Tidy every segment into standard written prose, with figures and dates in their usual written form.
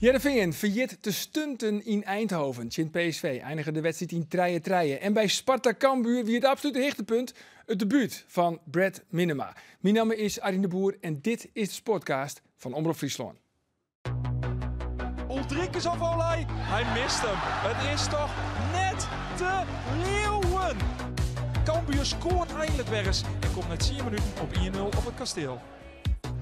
Heerenveen verjet te stunten in Eindhoven. Tjin PSV eindigen de wedstrijd in 3-3. En bij Sparta Cambuur wie het absolute hoogtepunt het debuut van Brad Minema. Mijn naam is Arjen de Boer en dit is de Sportcast van Omroep Friesland. Ulrikes of Olij, hij mist hem. Het is toch net te leeuwen. Cambuur scoort eindelijk weer eens en komt met 10 minuten op 1-0 op het kasteel.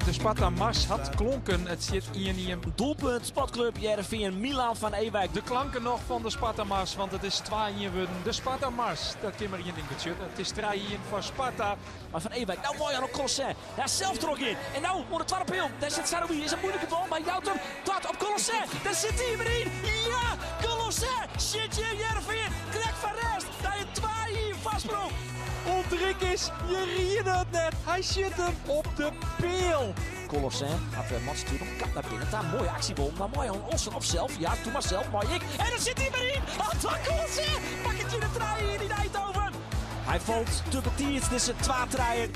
De Sparta-mars had klonken, het zit in een doelpunt, Sportclub Heerenveen, Milan van Ewijk. De klanken nog van de Sparta-mars, want het is 2-1 worden. De Sparta-mars, dat kan maar in het shirt. Het is 3-1 voor Sparta. Maar van Ewijk, nou mooi aan op Colosset. Daar zelf trok in. En nou, onder het warpeel, daar zit Saroui. Is een moeilijke bal, maar jouwt hem tot op Colosset. Daar zit hij weer in. Ja, Colosset. Shit, Heerenveen. Krek van rest. Daar je 2 vastbroek. Ulrikes, je riede het net. Hij zit hem op de peel. Colosset had de Mats natuurlijk kap naar binnen. Daar mooie actiebom, maar mooi aan Olsen op zelf. Ja, doe maar zelf, mooi ik. En dan zit hij weer in. Oh, dat Colosset. Pak het je de trein in Eindhoven. Hij valt te betiert tussen 2 treien.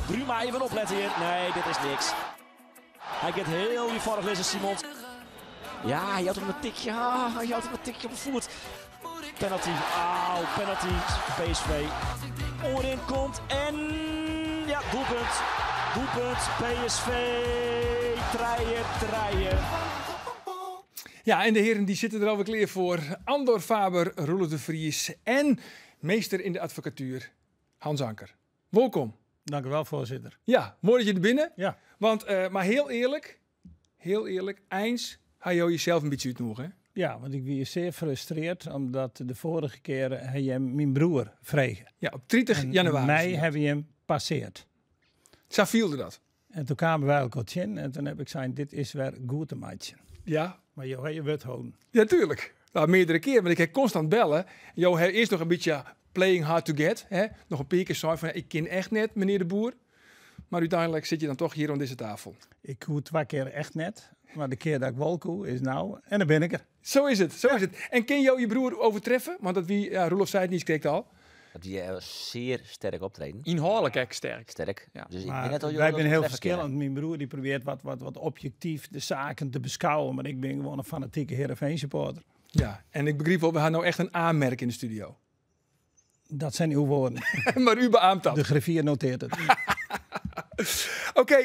Bruma even opletten hier. Nee, dit is niks. Hij gaat heel eenvoudig lezen, Simons. Ja, hij had hem een tikje. Hij had hem een tikje op de voet. Penalty. Auw, penalty. PSV. Orin komt en... Ja, doelpunt. Doelpunt. PSV. Treien. Ja, en de heren die zitten er alweer klaar voor. Andor Faber, Roelof de Vries en meester in de advocatuur, Hans Anker. Welkom. Dank u wel, voorzitter. Ja, mooi dat je er binnen. Ja. Want, maar heel eerlijk, eens had je jezelf een beetje uitnoegen, hè? Ja, want ik was zeer gefrustreerd omdat de vorige keer hij hem mijn broer vregen. Ja, op 30 januari. Mij hebben we hem passeerd. Zo viel dat. En toen kwamen wij elkaar in en toen heb ik gezegd, dit is weer goed te maken. Ja. Maar joh, je wilt houden. Ja, tuurlijk. Nou, meerdere keren, want ik heb constant bellen. Jo, hij is nog een beetje playing hard to get. Hè? Nog een paar keer zo van, ik ken echt net, meneer de Boer. Maar uiteindelijk zit je dan toch hier aan deze tafel. Ik koe 2 keer echt net, maar de keer dat ik wel koe is nou, en dan ben ik er. Zo is het. En ken jou je broer overtreffen? Want dat wie, ja, Roelof zei het niet, kreeg al. Dat die zeer sterk optreden. Inhoudelijk echt sterk. Sterk. Ja. Dus Maar ik net al wij zijn heel verschillend. Mijn broer die probeert wat objectief de zaken te beschouwen, maar ik ben gewoon een fanatieke Heerenveen supporter. Ja, en ik begreep wel, we gaan nou echt een aanmerk in de studio. Dat zijn uw woorden. Maar u beaamt dat. De griffier noteert het. Oké,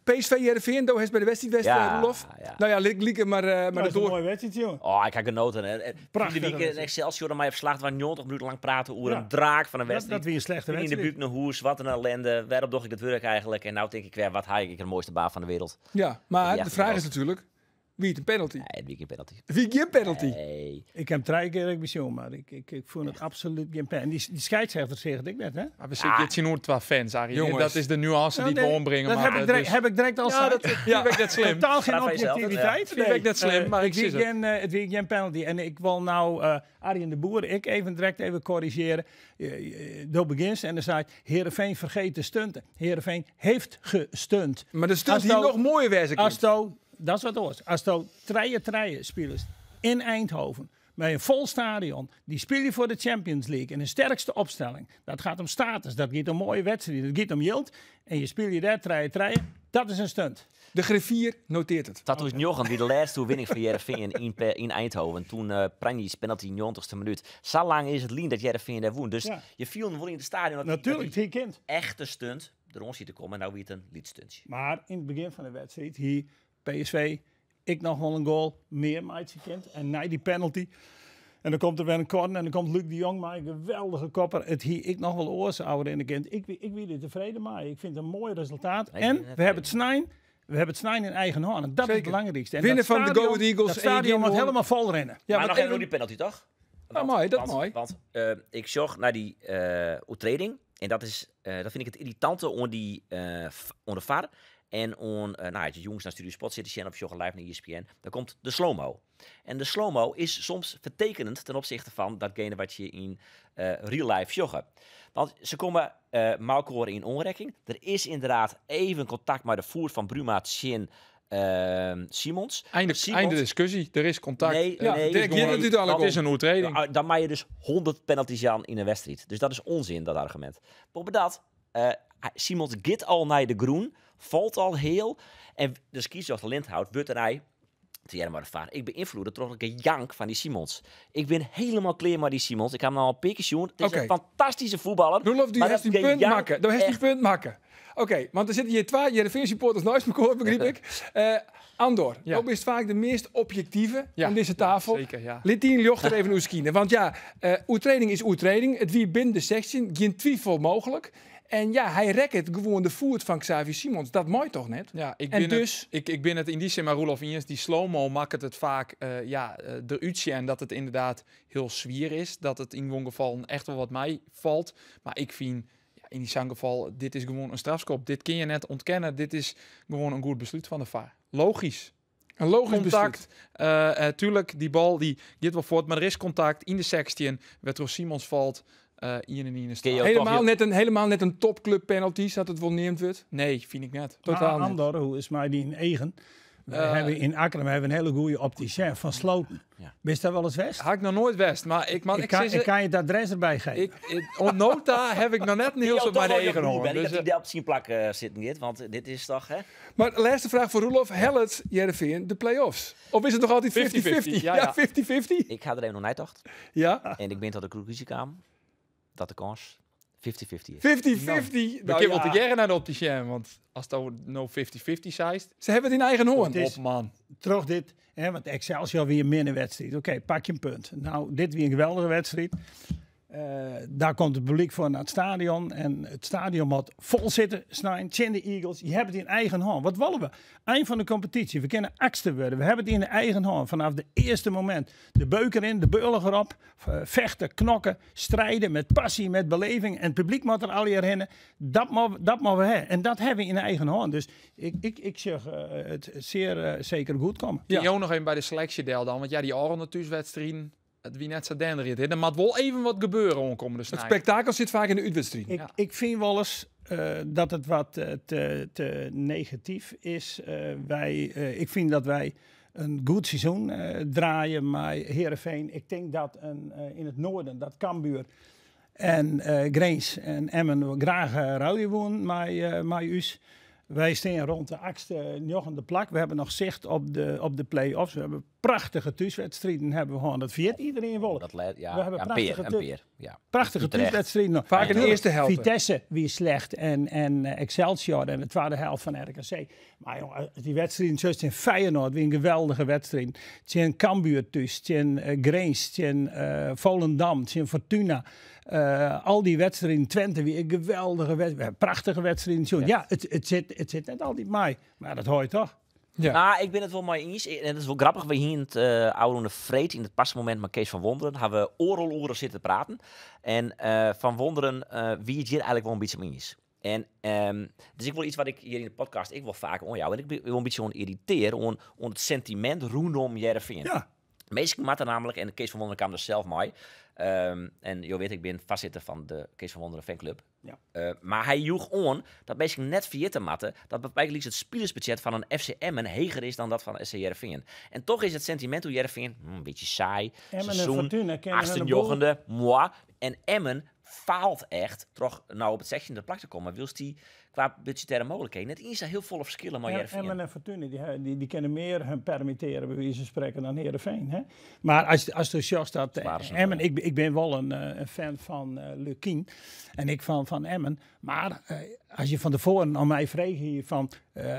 PSV Heerenveen, dat is bij de wedstrijd, Ja, Roelof. ja. Nou ja, lieken maar Dat is een door. mooie wedstrijd, jongen. Oh, ik heb genoten. Prachtig, De week in wedstrijd. Excelsior dan mij verslagen waar 90 minuten lang praten over Ja. een draak van een Dat wedstrijd. wie een slechte In de wedstrijd. buik naar hoes, wat een ellende. Waarom doe ik het werk eigenlijk? En nou denk ik weer, wat haal ik de mooiste baan van de wereld? Ja, maar Ja, de vraag is dat- natuurlijk, wie het een penalty? Nee, het weekend penalty. Wie geen penalty? Nee. Ik heb 3 keer gezien, maar ik vond het absoluut geen pen. Die scheidsrechter zegt ik net, hè? Maar we zitten hier nooit 12 fans, Arie. Jongens. Dat is de nuance die we ombrengen. Dat maar, heb ik direct al ja, dat gezegd. vind ik net slim. Totaal geen Praat van jezelf, objectiviteit. Vind ik net slim, maar ik zie het. Het weer geen penalty. En ik wil nou Arjen de Boer, ik even corrigeren. Door begins en dan zei Heerenveen vergeet te stunten. Heerenveen heeft gestunt. Maar de stunt Als hier nou- nog mooier wezen. Als to, dat is wat het was. Als to treien spelers in Eindhoven met een vol stadion, die spelen voor de Champions League in de sterkste opstelling. Dat gaat om status, dat gaat om mooie wedstrijden, dat gaat om yield. En je speelt je daar treien, dat is een stunt. De griffier noteert het. Dat was Jochen die de laatste winning van Heerenveen in Eindhoven. Toen Pranji's penalty 90ste minuut. Zo lang is het lien dat Heerenveen daar woont. Dus Ja. je viel wel in het stadion. Dat Natuurlijk, die die kind. echte stunt erom ziet te komen. En nou weer het een liedstuntje. Maar in het begin van de wedstrijd, hier PSV, ik nog wel een goal, meer meidje kind. En na die penalty. En dan komt er weer een corner en dan komt Luc de Jong, maar een geweldige kopper. Het hier ik nog wel oorzaken in de kind. Ik ben er tevreden mee. Ik vind het een mooi resultaat. Nee, En ik ben we hebben het snijn. We hebben het snijn in eigen hand. En dat is Zeker. het belangrijkste. En Winnen dat van de stadion- Go Ahead Eagles, Dat stadion moet 1-1. helemaal vol rennen. Ja, maar maar nog even die penalty, toch? mooi, dat mooi. Want ik zag naar die overtreding. En dat vind ik het irritante onder de VAR. En als je jongens naar Studio Sport zitten of joggen live naar ESPN, dan komt de slow-mo. En de slow-mo is soms vertekenend ten opzichte van datgene wat je in real life joggen. Want ze komen Malkoor in onrekking. Er is inderdaad even contact met de voet van Bruma Tjin Simons. Einde discussie. Er is contact. Nee, Ja, nee, Dirk, je doet het al Het is een overtreding. dan maak je dus 100 penalties aan in een wedstrijd. Dus dat is onzin, dat argument. Boven dat, Simons git al naar de groen, valt al heel. En de skiezocht Lindhout wordt er hij Maar de vaar. Ik beïnvloedde toch een jank van die Simons. Ik ben helemaal klaar met die Simons. Ik heb hem al een pikje zien. Het is een fantastische voetballer. Roelof, die heeft die punt maken. Dat heeft die punt maken. Oké, want er zitten hier 2 Heerenveen supporters naast elkaar, begrijp ik. Andor, ook is vaak de meest objectieve aan deze tafel. Zeker, ja. Liet die jocht er even uitskien. Want ja, oertreding is oertreding. Het wie binnen de 16, geen twijfel mogelijk. En ja, hij rekt het gewoon de voet van Xavier Simons. Dat mooi toch net? Ja, ik ben het in die zin, maar Roelof Iens, die slow-mo maakt het vaak eruit zien en dat het inderdaad heel zwier is. Dat het in zo'n geval echt wel wat mij valt. Maar ik vind, in die geval, dit is gewoon een strafschop. Dit kun je net ontkennen. Dit is gewoon een goed besluit van de VAR. Logisch. Een logisch contact. Tuurlijk, die bal die gaat wel voort, maar er is contact in de 16. Waardoor Simons valt. Helemaal net een topclub penalty, dat het wel neemt wordt? Nee, vind ik net. Totaal niet. Andor, hoe is mij die in eigen? We hebben in Akkerem een hele goede opticien van Sloten. Ja. Ben je daar wel eens west? Had ik nog nooit west, maar ik kan je het adres erbij geven. Op nota heb ik nog net een heel soort bij de eigen hoor. Ik dat die op zien plak zitten niet, want dit is toch, hè? Maar de laatste vraag voor Roelof. Helpt Heerenveen de play-offs? Of is het nog altijd 50-50? Ja, 50-50. Ik ga er even nog nagedacht. Ja. En ik ben tot de conclusie kwam dat de kans 50-50 is. 50-50. We kunnen wel te jaren naar de opticien, want als dat no 50-50 zijst. Ze hebben het in eigen hoorn. Op man. Terug dit, hè, want Excelsior weer meer een wedstrijd. Oké, pak je een punt. Nou, dit weer een geweldige wedstrijd. Daar komt het publiek voor naar het stadion. En het stadion moet vol zitten. Snijden, de Eagles. Je hebt het in eigen hand. Wat willen we? Eind van de competitie. We kunnen achtste worden. We hebben het in de eigen hand. Vanaf de eerste moment. De beuk erin, de beul erop. Vechten, knokken, strijden met passie, met beleving. En het publiek moet er al herinneren. Dat mogen we hebben. En dat hebben we in eigen hand. Dus ik zeg het zeer zeker goed komen. Ja, ook nog even bij de selectie deel dan. Want ja, die Aron thuiswedstrijden. Het wie net zo denderend. Er moet wel even wat gebeuren aankomende snij. Het spektakel zit vaak in de uitwedstrijd. Ik vind wel eens dat het wat te negatief is. Ik vind dat wij een goed seizoen draaien met Heerenveen. Ik denk dat in het noorden, dat Cambuur en Grains en Emmen graag rouwen wonen met us. Wij staan rond de 8e plak. We hebben nog zicht op de play-offs. We hebben prachtige thuiswedstrijden. Dat viert iedereen wel. We hebben prachtige thuiswedstrijden. Vaak in de eerste helft. Vitesse wie slecht en Excelsior en de tweede helft van RKC. Maar jongen, die wedstrijden zoals in Feyenoord wie een geweldige wedstrijd. Tjen Cambuur thuis, tjen Grains, tjen Volendam, tjen Fortuna. Al die wedstrijden, Twente, wie een geweldige wedstrijd, prachtige wedstrijden. Ja, het zit net altijd mee, maar dat hoor je toch? Ja. Nou, ik ben het wel mee eens. En het is wel grappig. We hier in het oude Vreed, in het pasmoment met Kees van Wonderen, hebben we oren zitten praten. En Van Wonderen, wie het hier eigenlijk wel een beetje mee is. En dus ik wil iets wat ik hier in de podcast, ik wil vaak en ik wil een beetje irriteren om het sentiment rondom Heerenveen. Ja. Meestal maakt namelijk, en Kees van Wonderen kwam er zelf mee. En je weet, ik ben voorzitter van de Kees van Wonderen fanclub. Ja. Maar hij joeg on dat meestal net via te matten dat bepaald het spelersbudget van een FC Emmen heger is dan dat van SC Heerenveen. En toch is het sentiment hoe Heerenveen een beetje saai. Emmen seizoen, en Fortuna 8e joggende, moi. En Emmen faalt echt toch nou op het 16e plak te komen. Wilst die qua budgettaire mogelijkheden net eens heel volle verschillen met Heerenveen. Emmen en Fortuna die kunnen meer hun permitteren bij wijze van spreken dan Heerenveen. Hè? Maar als de show staat Emmen, ik ben wel een fan van Lukien en ik van Emmen. Maar als je van tevoren aan mij vraagt hier van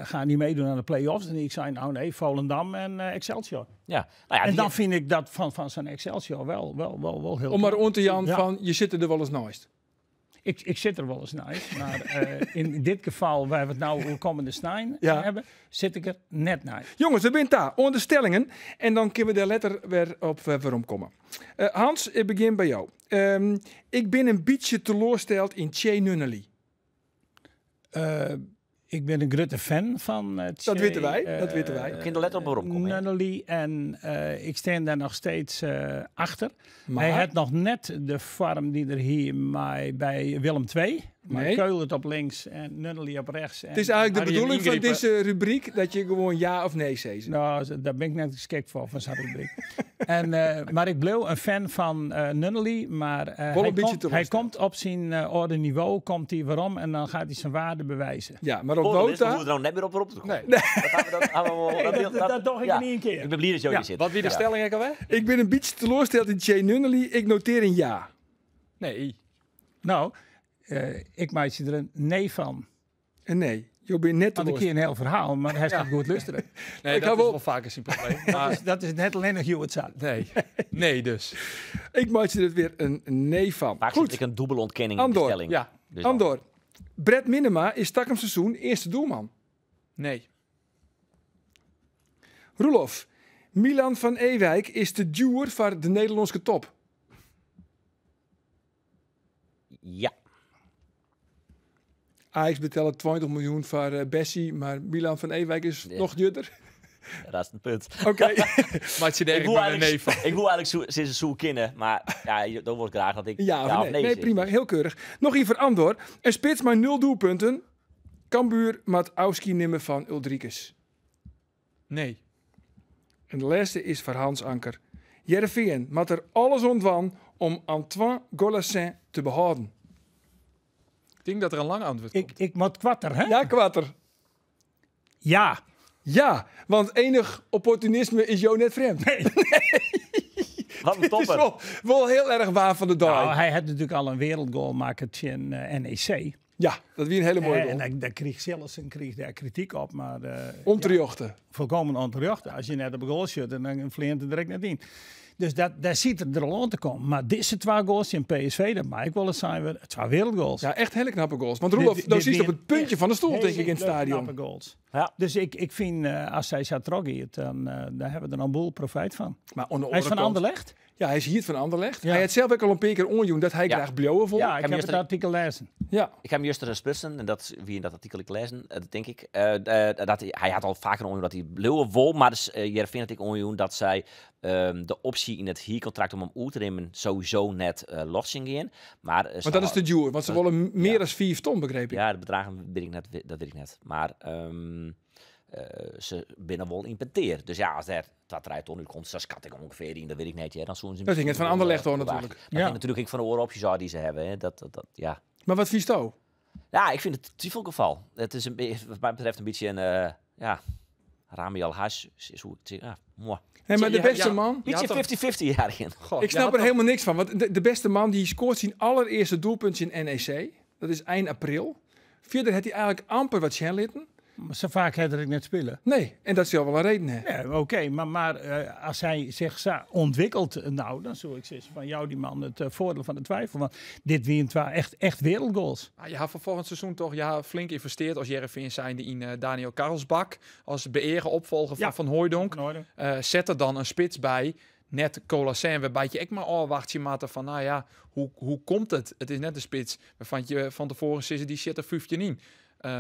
gaan die meedoen aan de play-offs, dan ik zei nou nee, Volendam en Excelsior. Ja. Nou ja, en dan vind ik dat van zo'n Excelsior wel heel. Om maar om te Jan van je zit er wel eens naast. Ik zit er wel eens naast, maar in dit geval, waar we het nou komende snijn hebben, zit ik er net naast. Jongens, we zijn daar, onder stellingen. En dan kunnen we daar letter weer op waarom komen. Hans, ik begin bij jou. Ik ben een beetje teleurgesteld in Che Nunnally. Ik ben een grote fan van dat weten wij. Ik kan de letter op waarom komen. Nunnally en ik sta daar nog steeds achter. Maar hij had nog net de vorm die er hier bij Willem II. Maar Keulert op links en Nunnally op rechts. Het is eigenlijk de bedoeling van deze rubriek dat je gewoon ja of nee zegt. Nou, daar ben ik net geschikt voor, van zo'n rubriek. Maar ik bleef een fan van Nunnally. Maar Wel een beetje hij teleurstellend. komt op zijn orde niveau, komt hij waarom en dan gaat hij zijn waarde bewijzen. Ja, maar op We moeten Wota... er nou net meer op te komen. Nee. Dat gaan we dan- gaan we wel- Dat toch ik ja. niet een keer. Ik ben blij dat je hier Ja. zit. Wat weer de Ja. stelling ik alweer? Ik ben een beetje teleurgesteld in Jay Nunnally. Ik noteer een ja. Nee. Nou, ik maak je er een nee van. En nee, je bent net Want ik keer een heel verhaal, maar hij staat goed luisteren. Nee, Ik dat hou is wel- wel vaker zijn probleem. Maar Dat is net alleen nog Hewitt zat. nee. Nee dus. Ik maak je er weer een nee van. Vaak zit Goed, ik een dubbele ontkenning in de Andor. stelling. Ja. Dus dan- Andor. Brett Minema is stak hem seizoen eerste doelman. Nee. Roelof. Milan van Ewijk is te duur voor de Nederlandse top. Ja. Ajax betalen 20 miljoen voor Bessie, maar Milan van Ewijk is Ja. nog duurder. Dat is het punt. Oké. Maar je Ik denkt wil maar een nee van. eigenlijk sinds een zoek kennen, maar ja, dan wordt graag dat ik Ja of nee? Nee, zeg. prima. Heel keurig. Nog hier voor Andor. Een spits maar 0 doelpunten. Cambuur Matowski nimmer van Uldrikes. Nee. En de laatste is voor Hans Anker. Jereveen moet er alles ontwan om Antoine Golassin te behouden. Ik denk dat er een lang antwoord komt. Ik moet kwatter, hè? Ja, kwatter. Ja. Ja, want enig opportunisme is jou net vreemd. Nee, Wat een het is topper. wel heel erg waar van de dag. Nou, hij had natuurlijk al een wereldgoal maken in NEC. Ja, dat weer een hele mooie En goal. daar kreeg zelfs daar kritiek op, maar Onterjochten. volkomen onterecht. Als je net op een goal schiet, dan vliegt het direct net in. Dus daar ziet het er al aan te komen. Maar deze 2 goals in PSV, dat mag ik wel eens zijn, weer 2 wereldgoals. Ja, echt hele knappe goals. Want Roelof, Dit nou zie je op weer het puntje echt van de stoel, denk ik, in het hele stadion. knappe goals. Ja. Dus ik vind, als hij zou teruggaan, dan hebben we er een boel profijt van. Maar aan de Hij is van andere kant- Anderlecht? Ja, hij is hier van Anderlecht. Ja. Hij had zelf ook al een paar keer onjoen dat hij Ja. graag blauwe vol. Ja, Ja. ik heb juist het een- artikel lezen. Ik heb hem juist er splitsen, en dat wie in dat artikel ik lezen, denk ik. Dat hij had al vaker onjoen dat hij blauwe wol, maar dus, Jereveen had ik onjoen dat zij de optie in het huurcontract om hem uit te nemen sowieso net los zien gaan. Maar Want dat is te duur, want ze willen meer Ja. dan 4 ton, begreep ik. Ja, de bedragen weet ik net, dat weet ik net. Maar ze binnen wel in peteer. Dus ja, als er 2-3 ton uitkomt, dan schat ik ongeveer in, dat weet ik net. Ja, dan zullen ze Dat ging het van Anderlecht hoor, natuurlijk. Dat ging natuurlijk ik van de oren die ze hebben. Hè. Ja. Maar wat vies jou? Ja, ik vind het een twijfelgeval. Het is wat mij betreft een beetje een, Rami Al-Hash is hoe het ja, mooi. Nee, maar de Ja, beste ja. man... Beetje 50-50 jaarin. Ik snap er helemaal niks van. Want de beste man die scoort zijn allereerste doelpuntje in NEC. Dat is eind april. Verder had hij eigenlijk amper wat litten. Maar zo vaak had ik net spelen. Nee, en dat zal wel een reden hebben. Ja, oké, maar als hij zich zo ontwikkelt, nou, dan zou ik zeggen van jou die man het voordeel van de twijfel. Want dit weer echt wereldgoals. Ah, je had voor volgend seizoen toch flink investeerd als Jereveen zijnde in Daniel Karlsbak. Als beëren opvolger van Ja. Van Hooijdonk. In orde. Zet er dan een spits bij. Net Colassin, waarbij je echt maar wacht je maten van, nou ja, hoe komt het? Het is net een spits waarvan je van tevoren zitten die shit er 15 in.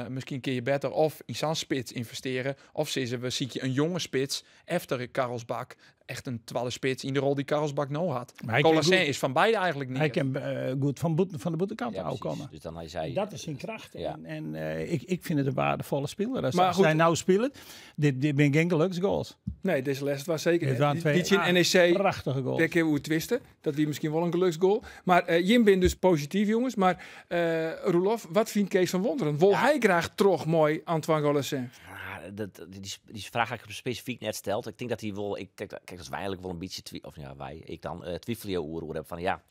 Misschien kun je beter of in zo'n spits investeren. Of we zie je een jonge spits, efter Karlsbak, echt een 12 spits in de rol die Karlsbak nou had. Maar hij kan Colassin goed- is van beide eigenlijk niet. Hij kan goed van de boetenkant Ja, ook precies. komen. Dus dan hij zei, Dat is zijn kracht. Ja. En ik vind het een waardevolle speler. Als, Maar als goed. hij nou speelt, dit ben geen geluksgoals. Nee, deze les was zeker. Dit waren Die twee in NEC, prachtige goals. daar kunnen we twisten. Dat wie misschien wel een geluksgoal. Maar Jim bent dus positief, jongens. Maar Roelof, wat vindt Kees van Wonderen? Wil hij graag toch mooi Antoine Golassin? die vraag ga ik specifiek net stelt. Ik denk dat hij wel, kijk, als wij eigenlijk wel een beetje twijfelen over heb van ja,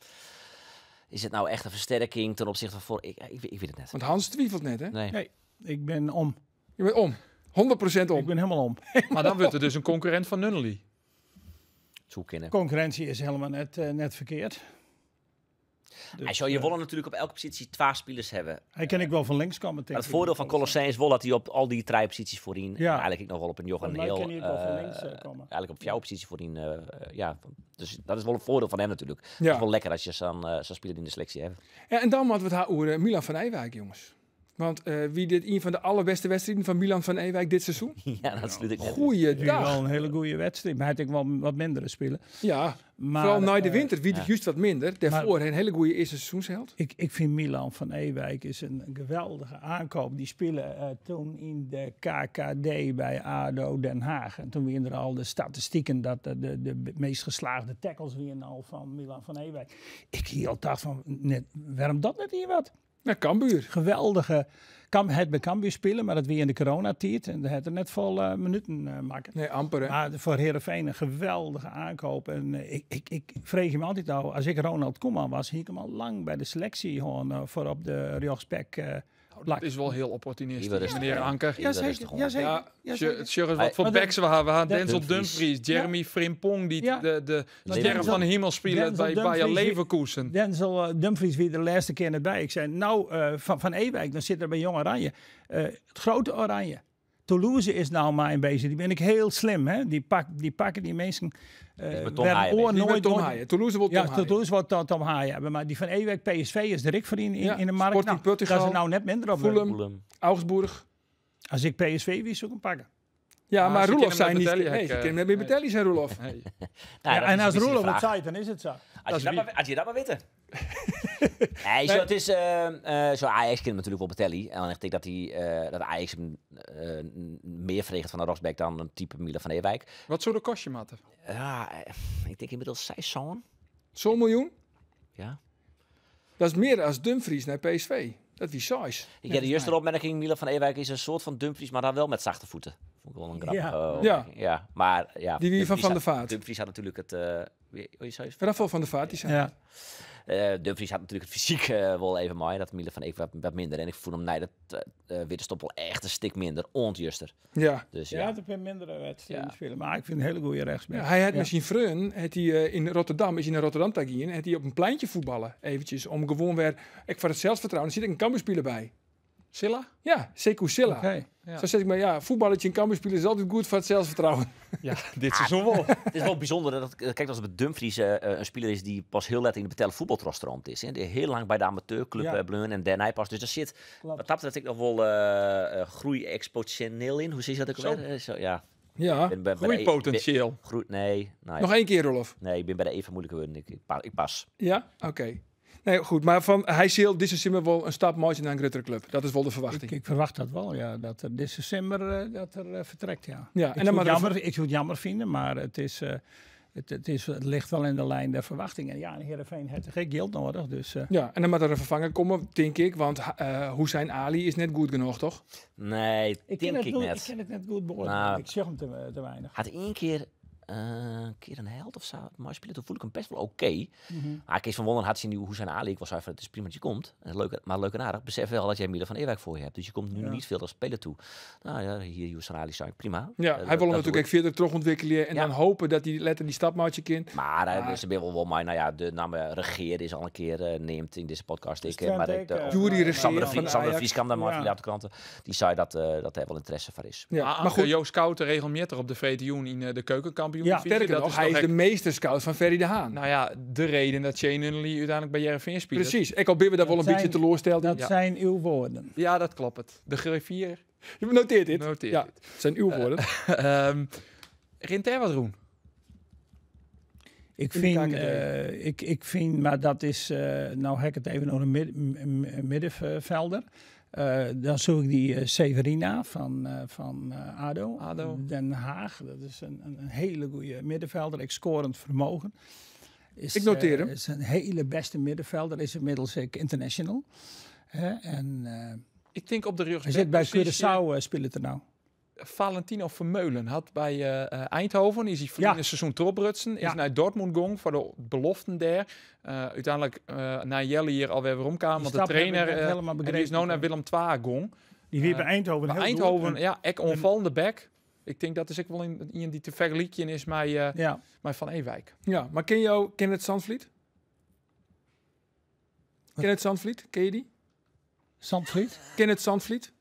is het nou echt een versterking ten opzichte van ik weet het net. Want Hans twijfelt net, hè? Nee. Nee, ik ben om. Je bent om. 100% Ik om. ben helemaal om. Maar dan wordt het dus een concurrent van Nunnally. Zo kennen. Concurrentie is helemaal net verkeerd. Dus, Hij zou je willen natuurlijk op elke positie 2 spelers hebben. hij kan ik wel van links komen. Maar het voordeel van Colosseum is wel dat hij op al die 3 posities voorin, Ja. eigenlijk ik nog wel op een Johan Voor mij Heel, kan hij ook wel van links, komen. eigenlijk op jouw positie voorin, dus dat is wel een voordeel van hem natuurlijk. Het Ja. is wel lekker als je zo'n speler in de selectie hebt. Ja, en dan moeten we het over Milan van Ewijk, jongens. Want wie dit een van de allerbeste wedstrijden van Milan van Ewijk dit seizoen? Ja, dat sluit ik net. Het is Goeiedag. wel een hele goede wedstrijd. Maar hij had ook wel wat mindere spelen. Ja, Maar, vooral na de winter wie het ja. juist wat minder. Daarvoor een hele goede eerste seizoensheld. Ik vind Milan van Ewijk is een geweldige aankoop. Die spelen toen in de KKD bij ADO Den Haag. En toen waren er al de statistieken dat de meest geslaagde tackles waren al van Milan van Ewijk. Ik hield dat van, waarom dat net hier wat? Ja, Cambuur. Geweldige, het bij Cambuur spelen, maar dat weer in de coronatijd. En daar had er net vol minuten maken. Nee, amper hè. Maar voor Heerenveen een geweldige aankoop. En ik vreeg hem altijd al, als ik Ronald Koeman was, hiek hem al lang bij de selectie gewoon voor op de rechtsback. Dat is wel heel Die opportunistisch, willen meneer Anker. Ja, zeker. Ja, Ja, het is wat voor Maar backs we hebben. We hebben Denzel Dumfries. Dumfries, Jeremy Frimpong, die Ja. de sterren Denzel- van de hemel spelen Denzel bij Bayer Dumfries- Leverkusen. Denzel Dumfries weer de laatste keer net bij. Ik zei, van Ewijk, dan zit er bij Jong Oranje. Het grote Oranje. Toulouse is nou maar een beetje. Die ben ik heel slim, hè. Die pakken die mensen. met Tom Haaien bezig. Die wordt Tom Haaien. Toulouse wordt Tom Ja, Haaien. Toulouse wordt Tom Haaien hebben. Maar die van Ewijk, PSV, is direct voor Ja, in de markt. Sporting Nou, Portugal, dat is er nou net minder op. Fulham. Fulham. Augsburg. Als ik PSV wie, zou ik hem pakken. Ja, Ah, maar ze Roelof kennen zijn met niet... Betelli, Nee, ze ik, kennen met Betelli zijn Roelof. Hey. Nou, Ja, dat en is als een beetje Roelof de het vraag. zei, dan is het zo. Als je dat maar weet. Nee, zo, het is zo Ajax kent natuurlijk wel Betelli. En dan denk ik dat Ajax hem meer vreegt van een rechtsback dan een type Milan van Ewijk. Wat zou de kostje matten? Ja, ik denk inmiddels 6 zo'n. Zo'n miljoen? Ja. Dat is meer dan Dumfries naar PSV. Dat wie size. Ik heb de eerste opmerking, Milan van Ewijk is een soort van Dumfries, maar dan wel met zachte voeten. Vond ik wel een grappige opmerking. Ja, maar ja. Die wie van Dumfries Van der had- Vaart. Dumfries had natuurlijk het... Rafael van der Vaart, die zei. Ja. Dumfries had natuurlijk het fysiek wel even mooi. Dat Milan van Ewijk wat minder. En ik voel hem, nee, dat Witte Stop wel echt een stuk minder. Ontjuster. Ja. Dus Ja, ja. het heeft mindere wedstrijden Ja. spelen. Maar ik vind een hele goede rechtsback. Ja, hij had Ja. misschien Freun, had hij in Rotterdam, is hij naar Rotterdam tagien, had hij op een pleintje voetballen, eventjes, om gewoon weer, ik voor het zelfvertrouwen, dan zit ik een Cambuurspeler bij. Silla? Ja, Sekou Silla. Oké. Ja. Zo zeg ik maar, ja, voetballetje en Cambuurspeler is altijd goed voor het zelfvertrouwen. Ja, dit seizoen wel. Het is wel bijzonder dat, kijk, als het Dumfries een speler is die pas heel net in de betellen voetbaltrostrand is. Hè. Die heel lang bij de amateurclub Ja. Bleun en Den Hij pas. Dus er zit, Klopt. wat dat betreft, ik nog wel groei exponentieel in. Hoe zie je dat ook Zo. alweer? Zo, ja. Ja. Groeipotentieel. Nee, nou, Nog één keer, Rolf. nee, ik ben bij de even moeilijke woorden. Ik pas. Ja? Oké. Nee, goed, maar hij zal dit seizoen wel een stap mooier naar een grotere club. Dat is wel de verwachting. Ik verwacht dat wel, ja. Dat er dit december vertrekt, ja. Ja, Ik en dan zou maar het jammer vinden, maar het ligt wel in de lijn der verwachtingen. Ja, en Heerenveen heeft geen geld nodig, dus... ja, en dan moet er een vervanger komen, denk ik, want Hussein Ali is net goed genoeg, toch? Nee, Ik denk ik Ik net. ken het net goed beoordelen. Nou, Ik zeg hem te weinig. Had één keer een held of zo, maar spelen, toen voel ik hem best wel oké. Maar Kees van Wonderen had zien hoe zijn Ali. Ik was even, het is prima dat je komt. Maar leuk en aardig. Besef wel dat jij Milan van Ewijk voor je hebt. Dus je komt nu Ja. niet veel als speler toe. Nou ja, hier zijn Ali zei ik prima. Ja, hij wil hem natuurlijk ook verder terug ontwikkelen en Ja. dan hopen dat hij letter die stapmaatje kent. Maar ze ben wel maar, nou ja, de naam Regeer is al een keer neemt in deze podcast. Dus Maar Jury Regeer Sander van Sander Ajax. Vries kwam daar maar Ja. van de kranten. Die zei dat hij wel interesse voor is. Ja, Maar maar goed, Joost Kouten regelmeter op de VTU in de keukenkampioen. Ja, sterker nog, hij is de meesterscout van Ferry de Haan. Nou ja, de reden dat Shane Nunnally uiteindelijk bij Jereveen speelt. Precies, ik al ben we daar wel een Dat beetje zijn- teleursteld. Dat Ja. zijn uw woorden. Ja, dat klopt. Het. De griffier. Je noteert dit. Noteer Ja, dit. het zijn uw woorden. Rint er wat doen? Ik In de vind, KKD. ik vind, maar dat is, nou heb ik het even over een middenvelder. Dan zoek ik die Severina van ADO. ADO. Den Haag. Dat is een hele goede middenvelder. Ik scorend vermogen. Is, Ik noteer hem. Is een hele beste middenvelder. Is inmiddels international. En Ik denk op de rug. hij zit bij Curaçao spelen er nou. Valentino Vermeulen had bij Eindhoven, is hij verleden seizoen toprutsen, Ja. is naar Dortmund gong voor de beloften daar. Uiteindelijk naar Jelle hier alweer weer omkwamen, want de stap heb ik trainer net helemaal en die begrepen. is nu naar Willem II gong. Die weer bij Eindhoven. Maar heel Eindhoven, goed. ja, echt onvallende back. Ik denk dat is ook wel iemand die te vergelijken is met Ja. Van Ewijk. Ja, maar ken jou Kenneth Zandvliet? Kenneth Zandvliet, ken je die? Zandvliet? Kenneth Zandvliet?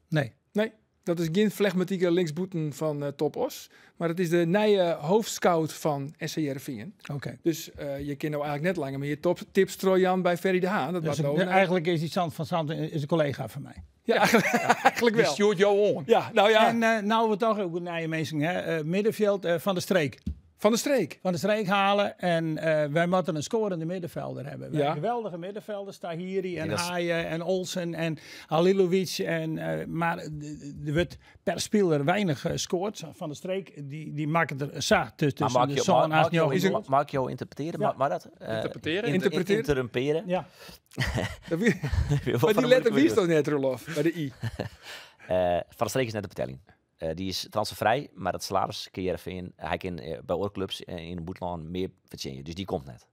Nee. Nee? Dat is geen flegmatieke linksboeten van Top Os. Maar het is de nieuwe hoofdscout van SC Heerenveen. Oké. Dus je kan nou eigenlijk net langer meer je toptips strooien bij Ferry de Haan. Dat Dus was nou, eigenlijk is die Sand van Zandt is een collega van mij. ja, eigenlijk Die wel. stuurt jou on. Ja, nou ja, En nou we toch ook naar je mensen, hè? Middenveld Van de Streek. van de streek. Van de Streek halen en wij moeten een scorende middenvelder hebben. We Ja. hebben geweldige middenvelders, Tahiri en dat is- Haaien en Olsen en Halilovic. Maar er wordt per speler weinig gescoord. Van de Streek, die maken er sa tussen Maar de zo'n mag Asnjo. ik jou interpreteren? Ja. Maar dat? Interpreteren? Interpreteren? Ja, Maar die letter wist toch net, Rolof, bij de I. Van de Streek is net de betelling. Die is transfervrij, maar dat salaris kun je Heerenveen, hij kan bij oorclubs in het boetland meer verdienen. Dus die komt net.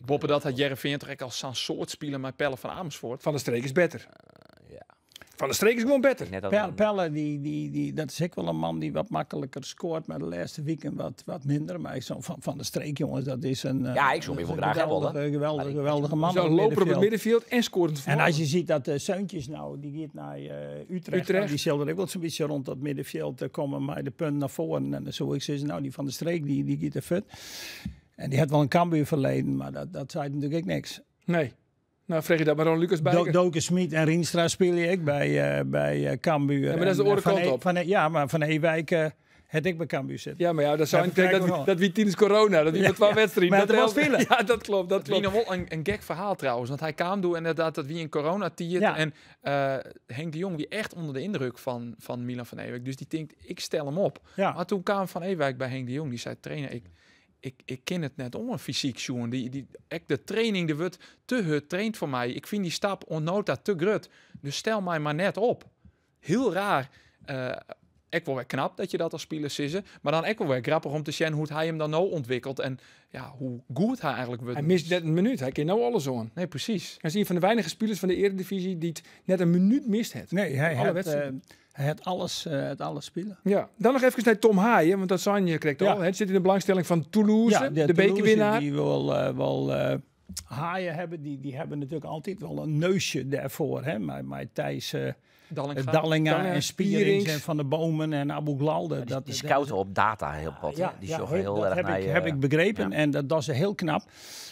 Boppen dat had Heerenveen toch echt als zo'n soort spelen met Pelle van Amersfoort. Van de streek is better. ja. Van de streek is gewoon better. Net als Pelle, dat is ook wel een man die wat makkelijker scoort, maar de laatste weken wat minder. Maar van de Streek, jongens, dat is een Ja, ik zou hem even graag hebben, geweldige man. Zo'n op het loper op het middenveld. middenveld en scorend En als je ziet dat de Seuntjes nou, die gaat naar Utrecht. Nou, die zullen ook wel zo'n beetje rond dat middenveld komen, maar de punt naar voren. En zo ik zeg, nou die Van de Streek, die gaat er fut. En die had wel een Cambuur verleden, maar dat zei natuurlijk ook niks. Nee. Nou, vreeg je dat maar aan Lucas Bijker. Doken Smit en Rienstra speel je ook bij Cambuur. Ja, maar dat is de En, andere Van kant op. Ja, maar Van Ewijk het ik bij Cambuur zit. Ja, maar ja, dat zou Ja, ik denken krijgen we dat wie tijdens corona, dat wie met 12 wedstrijden. Maar dat het was telt. spelen. Ja, dat klopt, dat Dat wie klopt. nog wel een gek verhaal trouwens. Want hij kwam doen inderdaad dat wie in corona tiert. Ja. En Henk de Jong wie echt onder de indruk van Milan van Ewijk. Dus die denkt, ik stel hem op. Ja. Maar toen kwam Van Ewijk bij Henk de Jong. Die zei, trainer, ik ken het net om een fysiek zoen. De training, de wordt te traint voor mij. Ik vind die stap onnota te grut. Dus stel mij maar net op. Heel raar. Ik wel weer knap dat je dat als speler ziet. Maar dan ook wel weer grappig om te zien hoe hij hem dan nou ontwikkelt. En ja, hoe goed hij eigenlijk wordt. Hij mist net een minuut, hij kan nou alles aan. Nee, precies. Hij is een van de weinige spelers van de Eredivisie die het net een minuut mist het. Nee, Alle wedstrijden. hij had alles spelen. Ja, dan nog even naar Tom Haaien, want dat zijn je krijgt al. Ja. Het zit in de belangstelling van Toulouse, de bekerwinnaar. Die wil Haaien hebben, die hebben natuurlijk altijd wel een neusje daarvoor. Hè? Maar Thijs Dallinga. Dallinga en Spierings Spierings en Van de Bomen en Abu Glalde. die scouten op data heel wat. Ja, Die ja, zorgen heel erg dat naar je. heb ik begrepen ja. en dat is heel knap.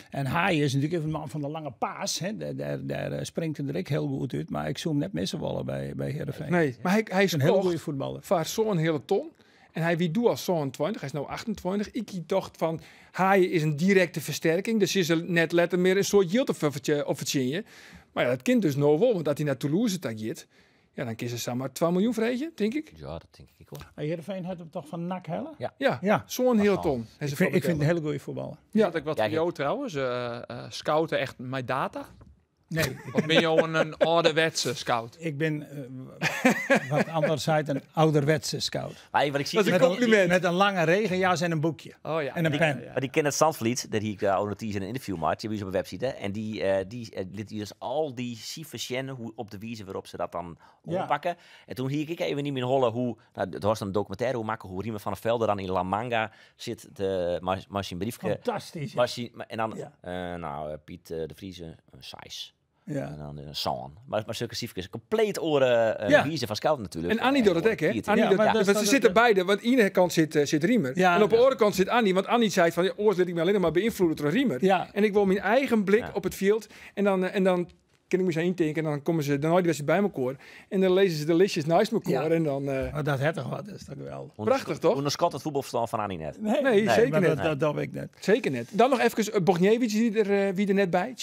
En Haaien is natuurlijk even een man van de lange paas. Hè. Daar springt hij er ook heel goed uit. Maar ik zou hem net missen willen bij Heerenveen. Nee, maar hij is een hele goede kocht voetballer. voor zo'n hele ton. En hij wie doet als zo'n 20, hij is nou 28. Ik dacht van, Haaien is een directe versterking. Dus is er net letter meer een soort yield of je. Maar ja, dat kind dus nou wel, want dat hij naar Toulouse tageert. Ja, dan kies ze samen 2 miljoen vreetje, denk ik. Ja, dat denk ik wel. Heerenveen had hem toch van NAC hellen? Ja, Ja. zo'n hele ton. Ik vind het een hele goede voetballer. Ja. Dat ik wat Ja, voor jou trouwens. Scouten echt mijn data. Nee, Of ben je al een ouderwetse scout? ik ben wat anderzijds een ouderwetse scout. Maar wat ik zie, Dat is een Met compliment. met een lange regenjas en een boekje. Oh ja. En een pen. maar die Kenneth Zandvliet, dat ik ook notitie in een interview maakte, die hebben ze op een website, hè, en die liet dus al die cijfers hoe op de wijze waarop ze dat dan Ja. oppakken. En toen hier ik even niet meer hollen hoe, nou, het was een documentaire hoe maken hoe Riemen van der Velde dan in La Manga zit, de Marcin Briefke. Fantastisch. Ja. En dan, Ja. Piet de Vries, Sijs. En Ja. dan Saan. Maar zulke cijfers, compleet oren Ja. wiezen van Scout natuurlijk. En Annie doet het ook, hè? Annie Ja, doet- maar dat is- want ze zitten beide, want aan de ene kant zit Riemer. Ja. En op de andere kant zit Annie, want Annie zei van, ja, oors laat ik me alleen maar beïnvloeden door Riemer. Ja. En ik wil mijn eigen blik Ja. op het veld. En dan kan ik me zo intinken en dan komen ze dan nooit weer bij elkaar. En dan lezen ze de listjes naast elkaar Ja. en dan... Maar dat het toch wat, dat is toch geweldig. Prachtig, toch? Onderschat het voetbalverstand van Annie net. Nee, zeker maar net. Dat weet ik net. Zeker net. Dan nog even Bogniewicz, wie er net bij.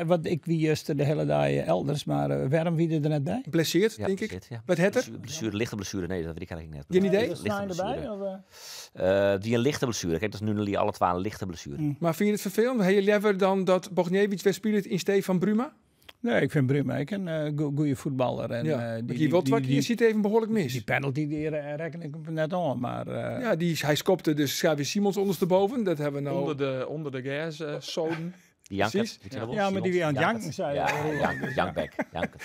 Wat ik wie juist de hele dag elders, maar waarom wie er net bij? Blesseerd, Ja, denk ik. zit, ja. Wat het er? Blessure, lichte blessure, nee, dat weet ik eigenlijk net. Geen idee? Is Stijn erbij? Of, Die een lichte blessure. Kijk, dat is nu alle twee een lichte blessure. Maar vind je het vervelend? Heb je liever dan dat Bogniewicz weer speelt in Stefan Bruma? Nee, ik vind Bruma een goede voetballer. En, Ja. Die Wotwak ziet even behoorlijk mis. die penalty die reken ik hem net aan, maar Ja, hij skopte dus Xavier Simons ondersteboven. Dat hebben we nou... Onder de gas soden. Die Janker. Precies. weet je dat wel? ja, maar die weer aan het Jankert. janken zei. Ja, Jankbeck.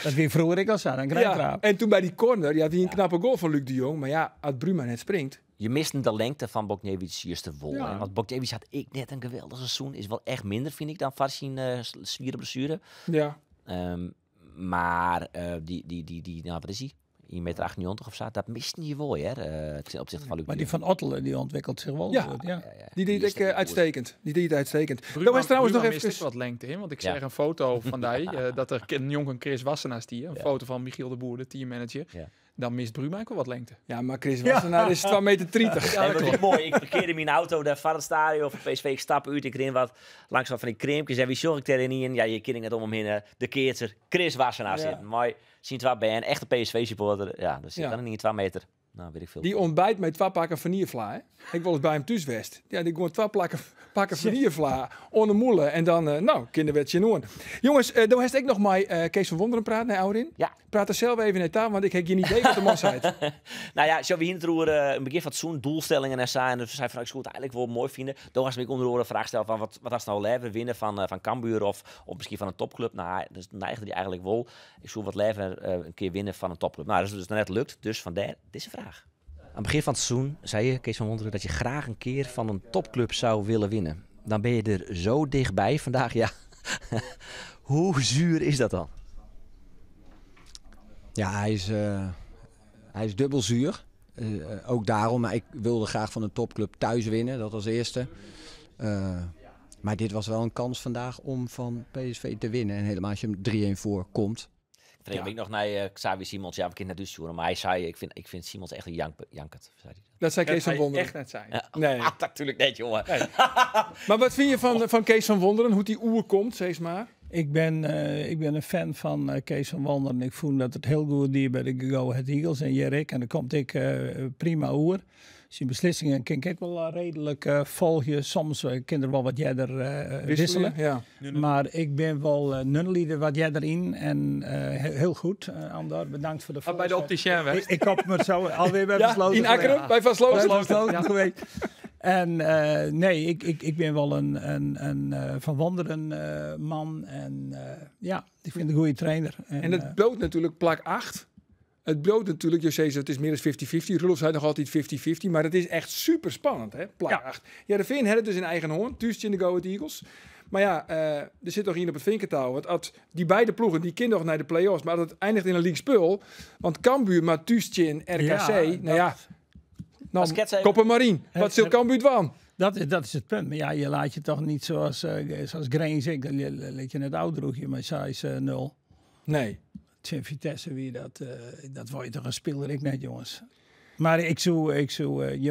Dat weer vroeger ik al zei, een Ja, krijtraap. en toen bij die corner, ja, wie een knappe goal van Luc de Jong. Maar ja, als Bruma net springt. Je mist de lengte van Bogniewicz juist de wol. Ja. hè. Want Bogniewicz had ik net een geweldig seizoen. Is wel echt minder, vind ik, dan Farsin zwieren blessure. Ja. Maar nou, wat is hij? 1,98 meter of zo. Dat mist niet wel, hè, ten opzichte van Luc. Maar die van Ottelen, die ontwikkelt zich wel Ja. goed. Ja. Die deed ik uitstekend. Die deed uitstekend. Bruma, was trouwens nog Bruma mist even... ook wat lengte in, want ik Ja. zeg een foto van die, dat er een jongen Chris Wassenaar stier, een Ja. foto van Michiel de Boer, de teammanager. Ja. Dan mist Bruma ook wel wat lengte. Ja, maar Chris Wassenaar is 2,30 meter. Ja, dat is mooi. Ik parkeerde mijn auto daar van het stadion van PSV. Ik stap uit, ik ren wat langs wat van die kreempjes. En wie zorg ik erin in? Ja, je kent net om hem heen. De keertser, Chris Wassenaar zitten. Mooi. Zien het wel bij een echte PSV-supporter. Ja, dus zit Ja. dan niet 2 meter. Nou, weet ik veel. Die ontbijt met 2 pakken vanillevla, hè? Ik wil eens bij hem thuis west. Ja, die gewoon 2 pakken vanillevla onder moelen. En dan, kinderwetje noemen. Jongens, dan heeft ik nog maar Kees van Wonderen praten, naar Aurin. Ja. Praat er zelf even naar taal, want ik heb geen idee wat de man zei. Nou ja, zo we hier natuurlijk een begin van het seizoen doelstellingen en zo. En dus zei van, ik zou het eigenlijk wel mooi vinden. Dan was ik onder andere een vraag stellen van, wat was nou leven winnen van Cambuur of misschien van een topclub? Nou, dus neigde die eigenlijk wel. Ik zou wat leven een keer winnen van een topclub. Nou, dat is dus net lukt. Dus vandaar deze vraag. Aan het begin van het seizoen zei je, Kees van Wonderen, dat je graag een keer van een topclub zou willen winnen. Dan ben je er zo dichtbij vandaag, ja. Hoe zuur is dat dan? Ja, hij is dubbel zuur. Ook daarom, maar ik wilde graag van een topclub thuis winnen, dat als eerste. Maar dit was wel een kans vandaag om van PSV te winnen. En helemaal als je hem 3-1 voor komt. Vreemd ik nog naar Xavi Simons. Ja, we kunnen naar sturen, maar hij zei, ik vind Simons echt een jankert. Zei hij. Dat zei Kees van Hij Wonderen. echt net zijn. Ja. Nee. Ah, natuurlijk net, jongen. Maar wat vind je van Kees van Wonderen? Hoe die oer komt, zeg maar? Ik ben een fan van Kees van Wonderen. Ik voel dat het heel goed die bij de Go Ahead Eagles en Jerrik. En dan komt ik prima oer. Zijn beslissingen kan ik wel redelijk volgen. Soms kan er wel wat jij er wisselen. Ja. Maar ik ben wel nunnelieden wat jij erin. En heel goed, Andor. Bedankt voor de Bij de opticien weg. Ik heb me zo alweer bij Ja, besloten. in Akkeren, bij Van Sloten. Besloten geweest. En nee, ik ben wel een Van Wonderen man. En ja, ik vind een goede trainer. En het bloot natuurlijk plak 8. Het bloot natuurlijk, je zei het is meer dan 50-50. Rulf zei nog altijd 50-50. Maar het is echt super spannend, hè? Plak 8. Ja, de Veen had het dus in eigen hoorn. Tuurtje in de Go Ahead Eagles. Maar ja, er zit toch hier op het vinkentouw. Want als die beide ploegen, die kinderen nog naar de play-offs. Maar dat het eindigt in een league spul. Want Cambuur, maar Tuurtje in RKC. Ja, nou, Skets even. Koppen Marien. Wat zil Cambuur van? Dat is het punt. Maar ja, je laat je toch niet zoals Grain zegt. Dan laat je net oud droegje met size 0. Nee. Tjen Vitesse, wie dat word je toch een speler, ik net jongens. Maar ik zou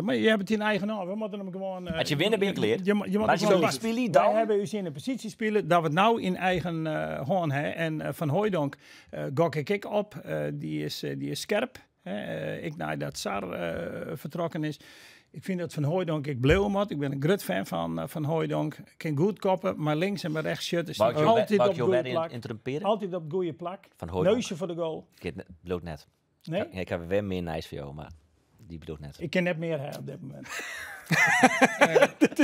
maar je hebt het in eigen hand. We moeten hem gewoon... Als je winnen ben je geleerd. Je moet Maar als je gewoon verliest, speel je Wij dan? hebben u in een positie spelen dat we het nou in eigen hand hebben. En Van Hooijdonk gok ik op. Die is scherp. Ik naar dat Sar vertrokken is. Ik vind dat Van Hooijdonk ik blauw moet. Ik ben een groot fan van Hooijdonk. Kan goed koppen, maar links en maar rechts shut is Wou ik altijd op je goede weer plak. interrumperen? Altijd op goede plak. Van Hooijdonk. Neusje voor de goal. Ik heb bloot net. Nee? Ik heb weer meer nice voor jou, maar die bloot net. Ik ken net meer hè, op dit moment.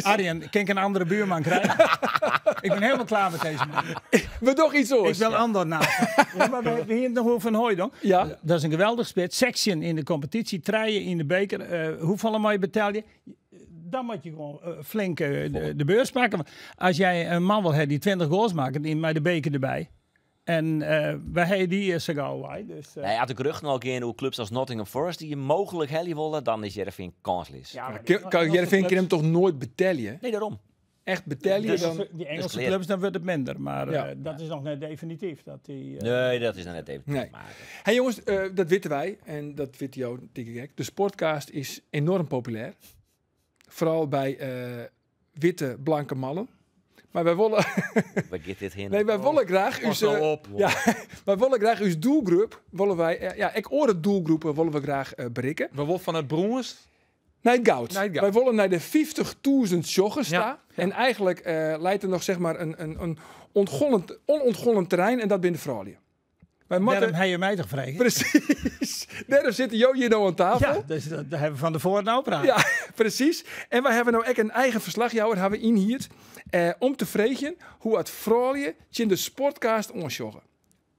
Arjen, kan ik een andere buurman krijgen? Ik ben helemaal klaar met deze man. We toch iets Ik oors. wil ander naast. Ja, maar we hier nog over Van Hooijdonk. Ja. Dat is een geweldig spit. Section in de competitie, treien in de beker. Hoeveel mag je betaal je? Dan moet je gewoon flink de beurs pakken. Als jij een man wil hebben die 20 goals maakt, in mij de beker erbij. En wij hebben die zo gauw wij. Dus, Nee, had de gerucht nog in hoe clubs als Nottingham Forest die je mogelijk helly willen, dan is Jereveen kansloos. ja, maar Jereveen kan hem toch nooit betellen? Nee, daarom. Echt betellen Dus- dan... die Engelse clear. clubs, dan wordt het minder. Maar Ja. dat is nog net definitief. Dat die, Nee, dat is dan net even. Nee. Maar, Hey jongens, dat weten wij. En dat weet jou, denk ik. De Sportcast is enorm populair. Vooral bij witte, blanke mannen. Maar wij willen... waar gaat dit heen? Nee, wij willen graag... Pas nou op. Ja, wij willen graag uw doelgroep... Willen wij, ik hoor het doelgroepen willen we graag bereiken. We worden van het Broers. Nightgout. Nightgout. Wij willen naar de 50.000 joggers Ja, staan. En eigenlijk leidt er nog zeg maar een onontgonnen terrein. En dat binnen Fraulië. Wij daarom moeten... heb je mij toch vragen? Precies. Daarom zitten Jo hier nou aan tafel. Ja, dus dat hebben we van tevoren nou praten. Ja, precies. En wij hebben nou ook een eigen verslagjouwer hebben we in hier. Om te vregen hoe het Fraulië in de Sportcast onsjoggen.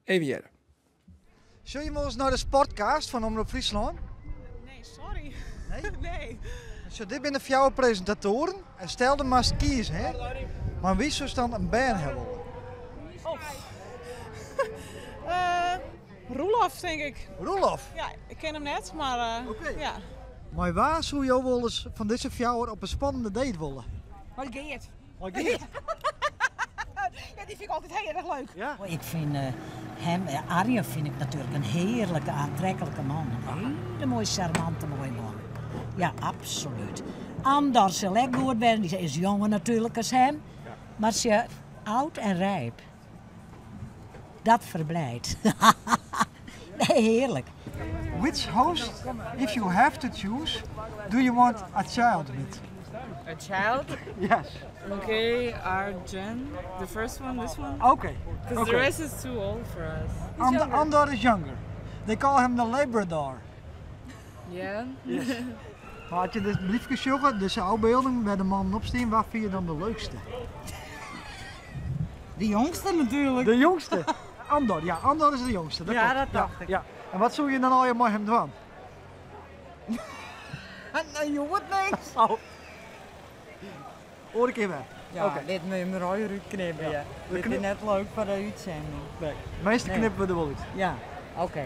Even hier. Zul je eens naar de Sportcast van Omroep Friesland? Nee, sorry. Nee? Nee. Zo, dit zijn de jouw presentatoren. En stel de maar eens kiezen, hè? Maar wie zou dan een band hebben? Roelof, denk ik. Roelof. Ja, ik ken hem net, maar ja. Maar waar zou je wel eens van deze fjouwer op een spannende date willen? Maar Geert. Maar Geert. Ja, die vind ik altijd heel erg leuk. Ja. Ik vind Arjen vind ik natuurlijk een heerlijke, aantrekkelijke man. Een hele mooie, charmante, mooie man. Ja, absoluut. Anders zal ik goed zijn, die is jonger natuurlijk als hem. Maar ze is oud en rijp. Dat verblijdt. Nee, heerlijk. Which host, if you have to choose, do you want a child with? A child? Yes. Okay, Arjen. The first one, this one? Okay. Because the rest is too old for us. Andor is younger. They call him the Labrador. Yeah? Yes. Maar had je dus briefjes jongen, dus uitbeelding bij de man opstaan, waar vind je dan de leukste? De jongste natuurlijk. De jongste? Andor, ja, Andor is de jongste. Ja, klopt. dat dacht ik. Ja. En wat zou je dan al je met hem doen? Nou, je wordt niks. Oh. Hoor ik even. Ja, Oké. dit moet je me rooien knippen. Ja. Dit is net leuk voor de uitzending. Nee, meestal knippen we er wel uit. Ja, oké.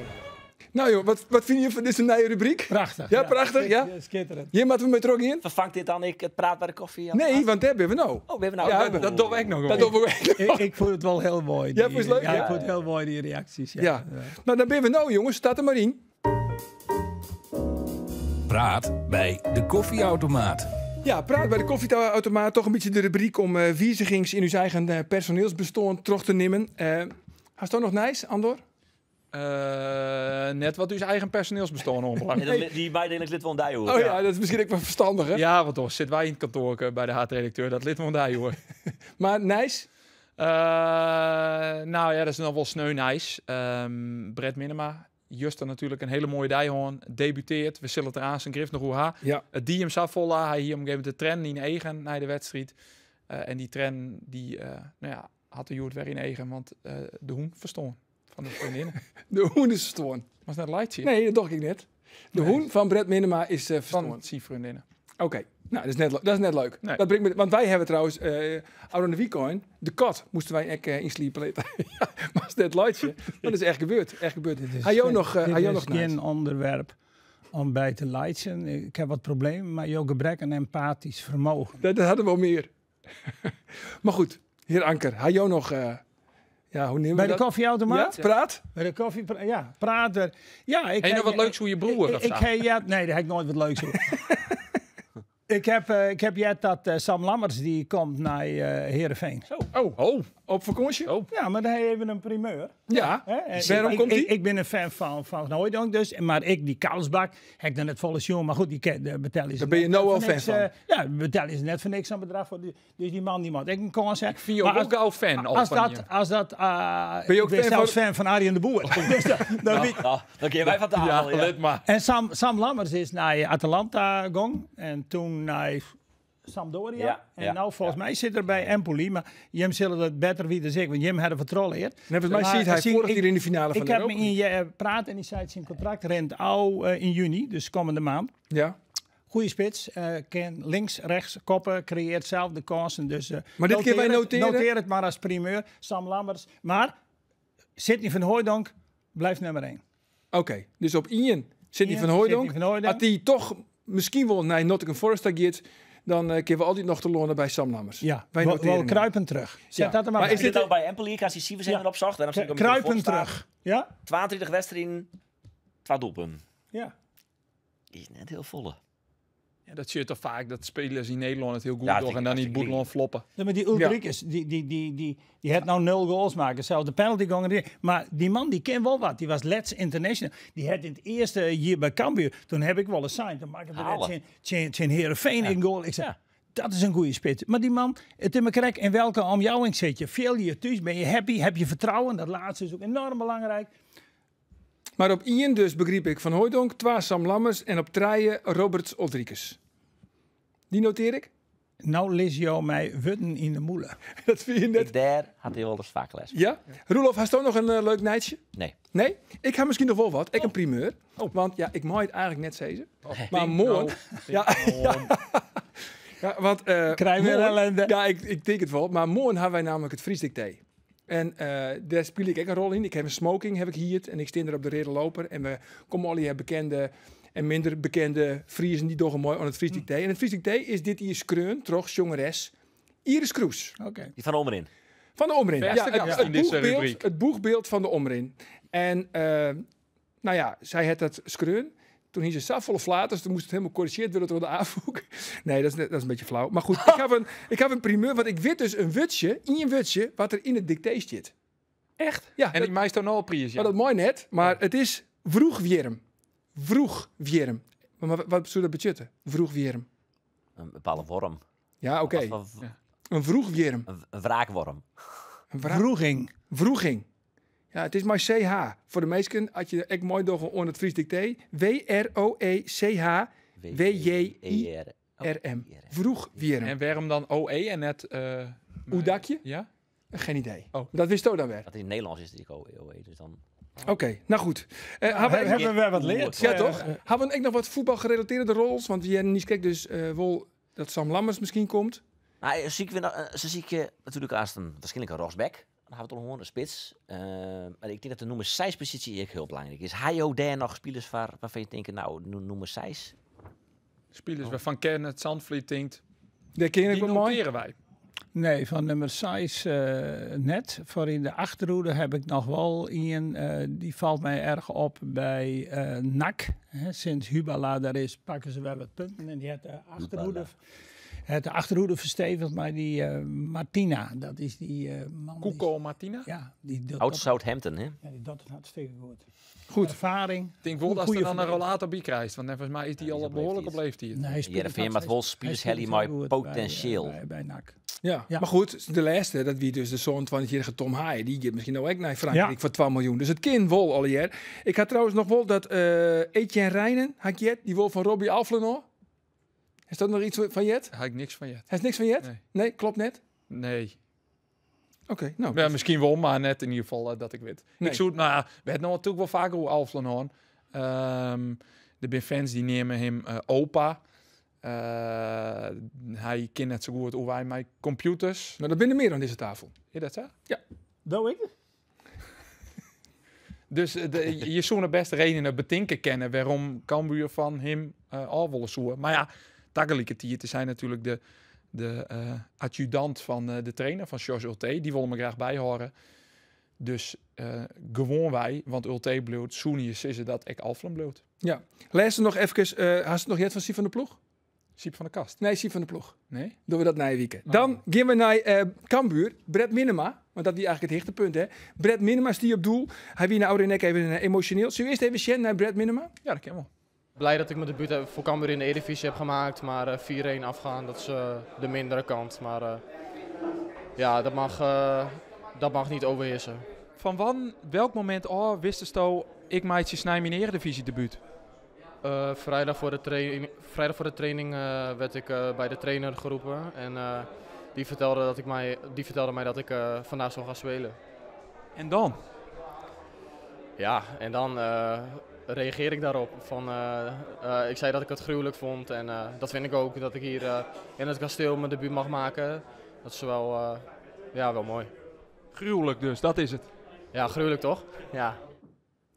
Nou joh, wat vind je van deze nieuwe rubriek? Prachtig. Ja, prachtig, ja? Schitterend. Hier moeten we met er ook in? Vervangt dit dan ik het praat bij de koffie? Ja? Nee, want daar hebben we nou. Oh, we hebben nou. Ja, Dat doen we ook nog Dat wel. doen we ook. Ik vond het wel heel mooi. Ja, vond je het leuk? Ja, Ja. ik vond het heel mooi, die reacties. Ja. Ja. Nou, dan ben we nou jongens, staat er maar in. Praat bij de koffieautomaat. Ja, praat bij de koffieautomaat toch een beetje de rubriek om wijzigings in uw eigen personeelsbestand terug te nemen. Hast u nog nice, Andor? Net wat uw eigen personeelsbestand ombelangt. Die bijdeling lid van die hoor. Oh ja, dat is misschien ook wel verstandig, hè? Ja, want toch zitten wij in het kantoor bij de haatredacteur. Dat lid van daar, hoor. Maar nice? Nou ja, dat is nog wel sneu nice. Brett Minema, Juster natuurlijk een hele mooie dijhoorn. Debuteert, we zullen het eraan zijn grif nog hoe ha. Ja. Het die hem zou vollen. Hij hier op een gegeven moment de trend in eigen naar de wedstrijd. En die trend die, nou ja, had de Joert weer in eigen, want de hoen verstoon van de vriendinnen. De hoen is verstoorn. Was net lightje? Nee, dat dacht ik net. De hoen van Brett Minema is verstoorn. Van zijn vriendinnen. Oké, nou, dat is net leuk. Nee. Dat brengt me, want wij hebben trouwens, Oude de Weekcoin, de kat moesten wij ook inslepen. Ja, maar dat is net lightje. Maar dat is echt gebeurd. Echt gebeurd. Hij jou nog, dit hij jou is nog geen nice. onderwerp om bij te leiden. Ik heb wat problemen, maar jouw gebrek aan empathisch vermogen. Dat hadden we wel meer. Maar goed, heer Anker, hij jou nog... ja, hoe nemen we Bij de dat? koffieautomaat? Ja, praat. Bij de koffie, ja, praten. Ja, ik Heb je nog wat leuks voor je broer? of zo? Nee, daar heb ik nooit wat leuks voor. Ik heb net dat Sam Lammers die komt naar Heerenveen. Oh, op vakantie? Oh. Ja, maar daar hebben we een primeur. Ja, Hè? En waarom komt die? Ik ben een fan van Hooijdonk dus. Maar ik, die Kalsbak, heb ik dan net volle jongen. Maar goed, die betellen ze. Daar ben je net nou wel voor fan niks, van? ja, betellen ze net voor niks aan bedrag. Voor dus die man die moet ik een kans hebben. Vind je ook al fan al van je? Ben je ook ik ben fan zelfs van- fan van Arjen de Boer. Dus dan weet- Nou, dan kun je wij van tafel. Ja, Ja, let maar. En Sam Lammers is naar Atalanta gegaan. En toen naar Sampdoria. Ja, en ja, nou volgens mij zit er bij Empoli. Maar Jim zullen het beter weten dan ik. Want Jim had het vertrouwen eer. En volgens mij ziet hij vorig jaar in de finale van Ik de heb Europa me in praat en die zei zijn contract rent al in juni. Dus komende maand. Ja. Goeie spits. Kan links, rechts, koppen. Creëert zelf de kansen. Dus, Maar dit keer wij noteren? Noteer het maar als primeur. Sam Lammers. Maar Sidney van Hooijdonk blijft nummer 1. Oké, dus op Ian Sidney Ian, van Hooijdonk. Sidney van Hooijdonk. Als die toch misschien wel naar Nottingham Forest gaat, dan kunnen we altijd nog te lonen bij Sam Lammers. Ja, wij wel noteren hem. kruipend terug. Zet Ja. dat er maar Maar bij. is dit Dit ook bij Empoli, als die Sievers hebben opzocht. En dan zie ik hem Kruipend terug. Ja? 22 wedstrijden, 12 doelpunten. Ja. Is net heel volle. Ja, dat zie je toch vaak, dat spelers in Nederland het heel goed Ja, doen vind en ik dan niet hartstikke boedelen floppen. Ja, maar die Ulrikes, die had nou 0 goals maken. Zelfs de penalty gong. Maar die man, die ken wel wat. Die was Let's International. Die had in het eerste jaar bij Cambuur. Toen heb ik wel eens signed. Dan maakte Halen. hij zijn Heerenveen in goal. Ik zei, dat is een goede spits. Maar die man, het is me correct. In welke omjouwing zit je? Veel je thuis, ben je happy? Heb je vertrouwen? Dat laatste is ook enorm belangrijk. Maar op Ian dus begreep ik Van Hooijdonk, 2 Sam Lammers en op 3 Roberts Ulrikes. Die noteer ik. Nou lees jou mij wutten in de moelen. Dat vind je net. Daar had hij wel eens vaak les. Ja? Roelof, hast ook nog een leuk nijtje? Nee. Nee? Ik heb misschien nog wel wat. Ik een primeur. Want ja, ik mag het eigenlijk net zeggen. Maar morgen... Ja, ja, want... Krijgen we morgen- ellende. Ja, ik denk het wel. Maar morgen hebben wij namelijk het Friesdicté. En daar speel ik ook een rol in. Ik heb een smoking, heb ik hier. En ik sta er op de reden loper. En we komen al die bekende en minder bekende Friesen die toch mooi aan het Fries dicté. En het Fries dicté is dit hier skreun, toch, jongeres, Iris Kroes. Die van Ommerin. Van de Ommerin. Beste Ja, gast in deze rubriek. het boegbeeld van de Ommerin. En nou ja, zij had dat skreun. Toen hier ze zat volle flaters, toen moest het helemaal corrigeerd worden door de aanvoer. Nee, dat is een beetje flauw. Maar goed, ik heb een primeur, want ik weet dus een wutje, wat er in het dicté zit. Echt? Ja. En die meisje al prijs, ja. Dat mooi net, maar het is vroegwierm. Vroegwierm. Maar wat zou dat betekenen? Vroegwierm. Een bepaalde worm. Ja, oké. Een vroegwierm. Een wraakworm. Vroeging. Ja, het is maar CH. Voor de meesten had je echt mooi door onder het Fries dicté. WROECH-WJIRM. Vroegwierm. En waarom dan OE en net... Hoe dakje? Ja? Geen idee. Oh. Dat wist ook dan weer. Dat in het Nederlands is het OE, dus dan... Oké, nou goed. Hebben we wat leerd? Ja, toch? Hebben we ook nog wat voetbalgerelateerde roles? Want we niet kijkt dus wel dat Sam Lammers misschien komt. Nou, zie ik natuurlijk als een waarschijnlijk een rechtsback. Dan hebben we toch gewoon een spits. Maar ik denk dat de nummer 6 positie ook heel belangrijk is. Hij daar nog spelers waarvan je denkt, nou, nummer 6. Spelers waarvan Ken het Zandvliet denkt. Die ken ik Die wel mooi. noteren wij. Nee, van nummer 6 net. Voor in de achterhoede heb ik nog wel een. Die valt mij erg op bij NAC. Sinds Hubala daar is, pakken ze wel wat punten. En die heeft de achterhoede verstevigd, maar die Martina, dat is die man. Koeko Martina? Ja, die Oud Southampton, hè? Ja, die doet het hartstikke goed. Goed. Ervaring. Ik denk wel dat ze dan een rollator bij krijgt. Want volgens mij is die al behoorlijk op leeftijd. Nee, Jereveen met wel spelers Helly maar potentieel. Bij NAC. Ja, maar goed, de laatste, dat wie dus de zoon van het jarige Tom Haaien, die gaat misschien nou ook naar Frankrijk voor 12 miljoen. Dus het kind wol al jaar. Ik had trouwens nog wel dat Etienne Rijnen, die wil van Robbie Alfleno. Is dat nog iets van Jet? Hij heeft niks van Jet. Hij is niks van Jet? Nee. Nee, klopt net? Nee. Oké, nou. Ja, misschien wel, maar net in ieder geval dat ik weet. Nee. Ik zoek, nou ja, we hebben natuurlijk wel vaker hoe Alflen hoor. De ben fans die nemen hem opa. Hij kent net zo goed hoe wij met computers. Maar dat ben er meer aan deze tafel. Is dat zo? Ja. Doe ik? Dus je zou de beste redenen betinken kennen waarom Cambuur van hem al willen zoeken. Maar ja, tegelijkertijd zijn natuurlijk de adjudant van de trainer, van George Ulte. Die willen me graag bijhoren. Dus gewoon wij, want Ulte bloedt, Soenius is dat ik Alflen bloedt. Ja. Luister nog even, had je nog Jet van Siep van de Ploeg? Siep van de Kast? Nee, Siep van de Ploeg. Nee? Doen we dat na je weekend. Dan gaan we naar Cambuur, Brett Minema. Want dat is eigenlijk het hoogtepunt, hè. Brett Minema is die op doel. Hij wie naar oude nek even emotioneel. Zullen we eerst even zien naar Brett Minema? Ja, dat kan wel. Blij dat ik mijn debuut voor Cambuur in de Eredivisie heb gemaakt. Maar 4-1 afgaan, dat is de mindere kant. Maar ja, dat mag niet overheersen. Van welk moment wist je ik maak je snij mijn Eredivisie debuut? Vrijdag voor de training werd ik bij de trainer geroepen. En die vertelde mij dat ik vandaag zou gaan spelen. En dan? Ja, en dan reageer ik daarop. Ik zei dat ik het gruwelijk vond en dat vind ik ook. Dat ik hier in het kasteel mijn debuut mag maken. Dat is wel mooi. Gruwelijk dus, dat is het. Ja, gruwelijk toch? Ja.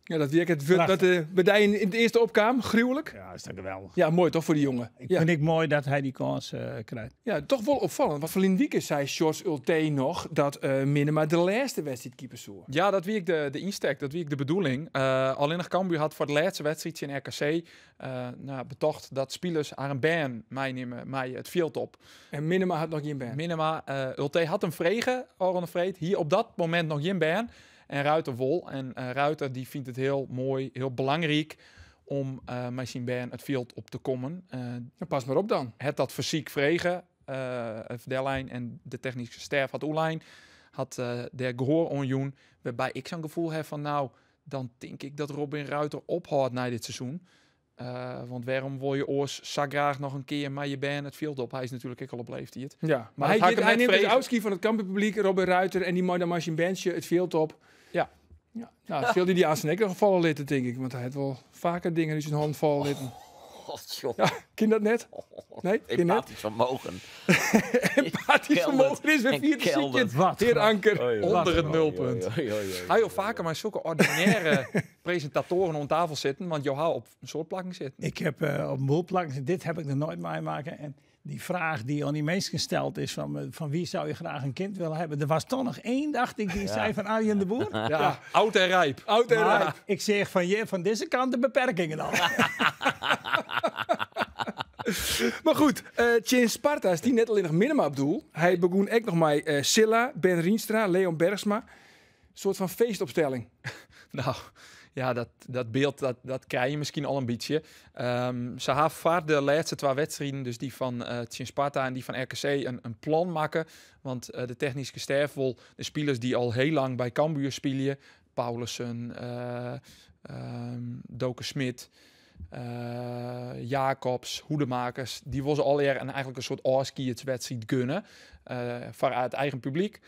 Ja, dat werkt dat bij in het eerste opkwam, gruwelijk. Ja, is dat geweldig. Ja, mooi toch voor die jongen. Vind ik mooi dat hij die kans krijgt. Ja, toch wel opvallend. Want verleden week zei George Ulte nog dat Minema de laatste wedstrijdkeeper zou. Ja, dat wie ik de insteek, dat wie ik de bedoeling. Alleen nog Cambuur had voor de laatste wedstrijd in RKC betocht dat spelers haar een baan meenemen mij het veld op. En Minema had nog geen baan. Minema, Ulte had hem vregen, Aron Vreed, hier op dat moment nog geen baan. En Ruiter wol. En Ruiter die vindt het heel mooi, heel belangrijk om met zijn baan het veld op te komen. Pas maar op dan. Het dat fysiek vregen, Verdelijn en de technische staf had Oelijn, had de gehoor onjoen. Waarbij ik zo'n gevoel heb van nou, dan denk ik dat Robin Ruiter ophoudt na dit seizoen. Want waarom wil je oors zo graag nog een keer met je baan het veld op? Hij is natuurlijk ook al op leeftijd. Ja, maar hij neemt het outski van het Cambuurpubliek, Robin Ruiter, en die mooi dan maar zijn bandje het veld op. Ja. Nou, het veel die aan zijn nek gevallen litten, denk ik. Want hij had wel vaker dingen in zijn hand vallen litten. Ja, ken dat net? Nee, ken net? Empathisch vermogen. Empathisch vermogen is weer 4 ziekjes. Heer Anker. Onder het nulpunt. Hij wil vaker maar zulke ordinaire presentatoren om tafel zitten, want jou houdt op een soort plakking zitten. Ik heb op een boelplakking, dit heb ik er nooit meemaken. En die vraag die aan die mensen gesteld is van wie zou je graag een kind willen hebben. Er was toch nog één, dacht ik, die zei van Arjen de Boer. Ja, oud en rijp. Oud en Maar rijp. ik zeg van deze kant de beperkingen dan. Maar goed, Tjen Sparta is die net alleen nog Minima op doel. Hij begon ook nog met Silla, Ben Rienstra, Leon Bergsma. Een soort van feestopstelling. Nou, ja, dat beeld dat krijg je misschien al een beetje. Ze hebben vaak de laatste 2 wedstrijden, dus die van Tjen Sparta en die van RKC, een plan maken. Want de technische staf wil de spelers die al heel lang bij Cambuur spelen, Paulussen, Doke Smit, Jacobs, Hoedemakers, die willen ze al eigenlijk een soort wedstrijd gunnen voor het eigen publiek.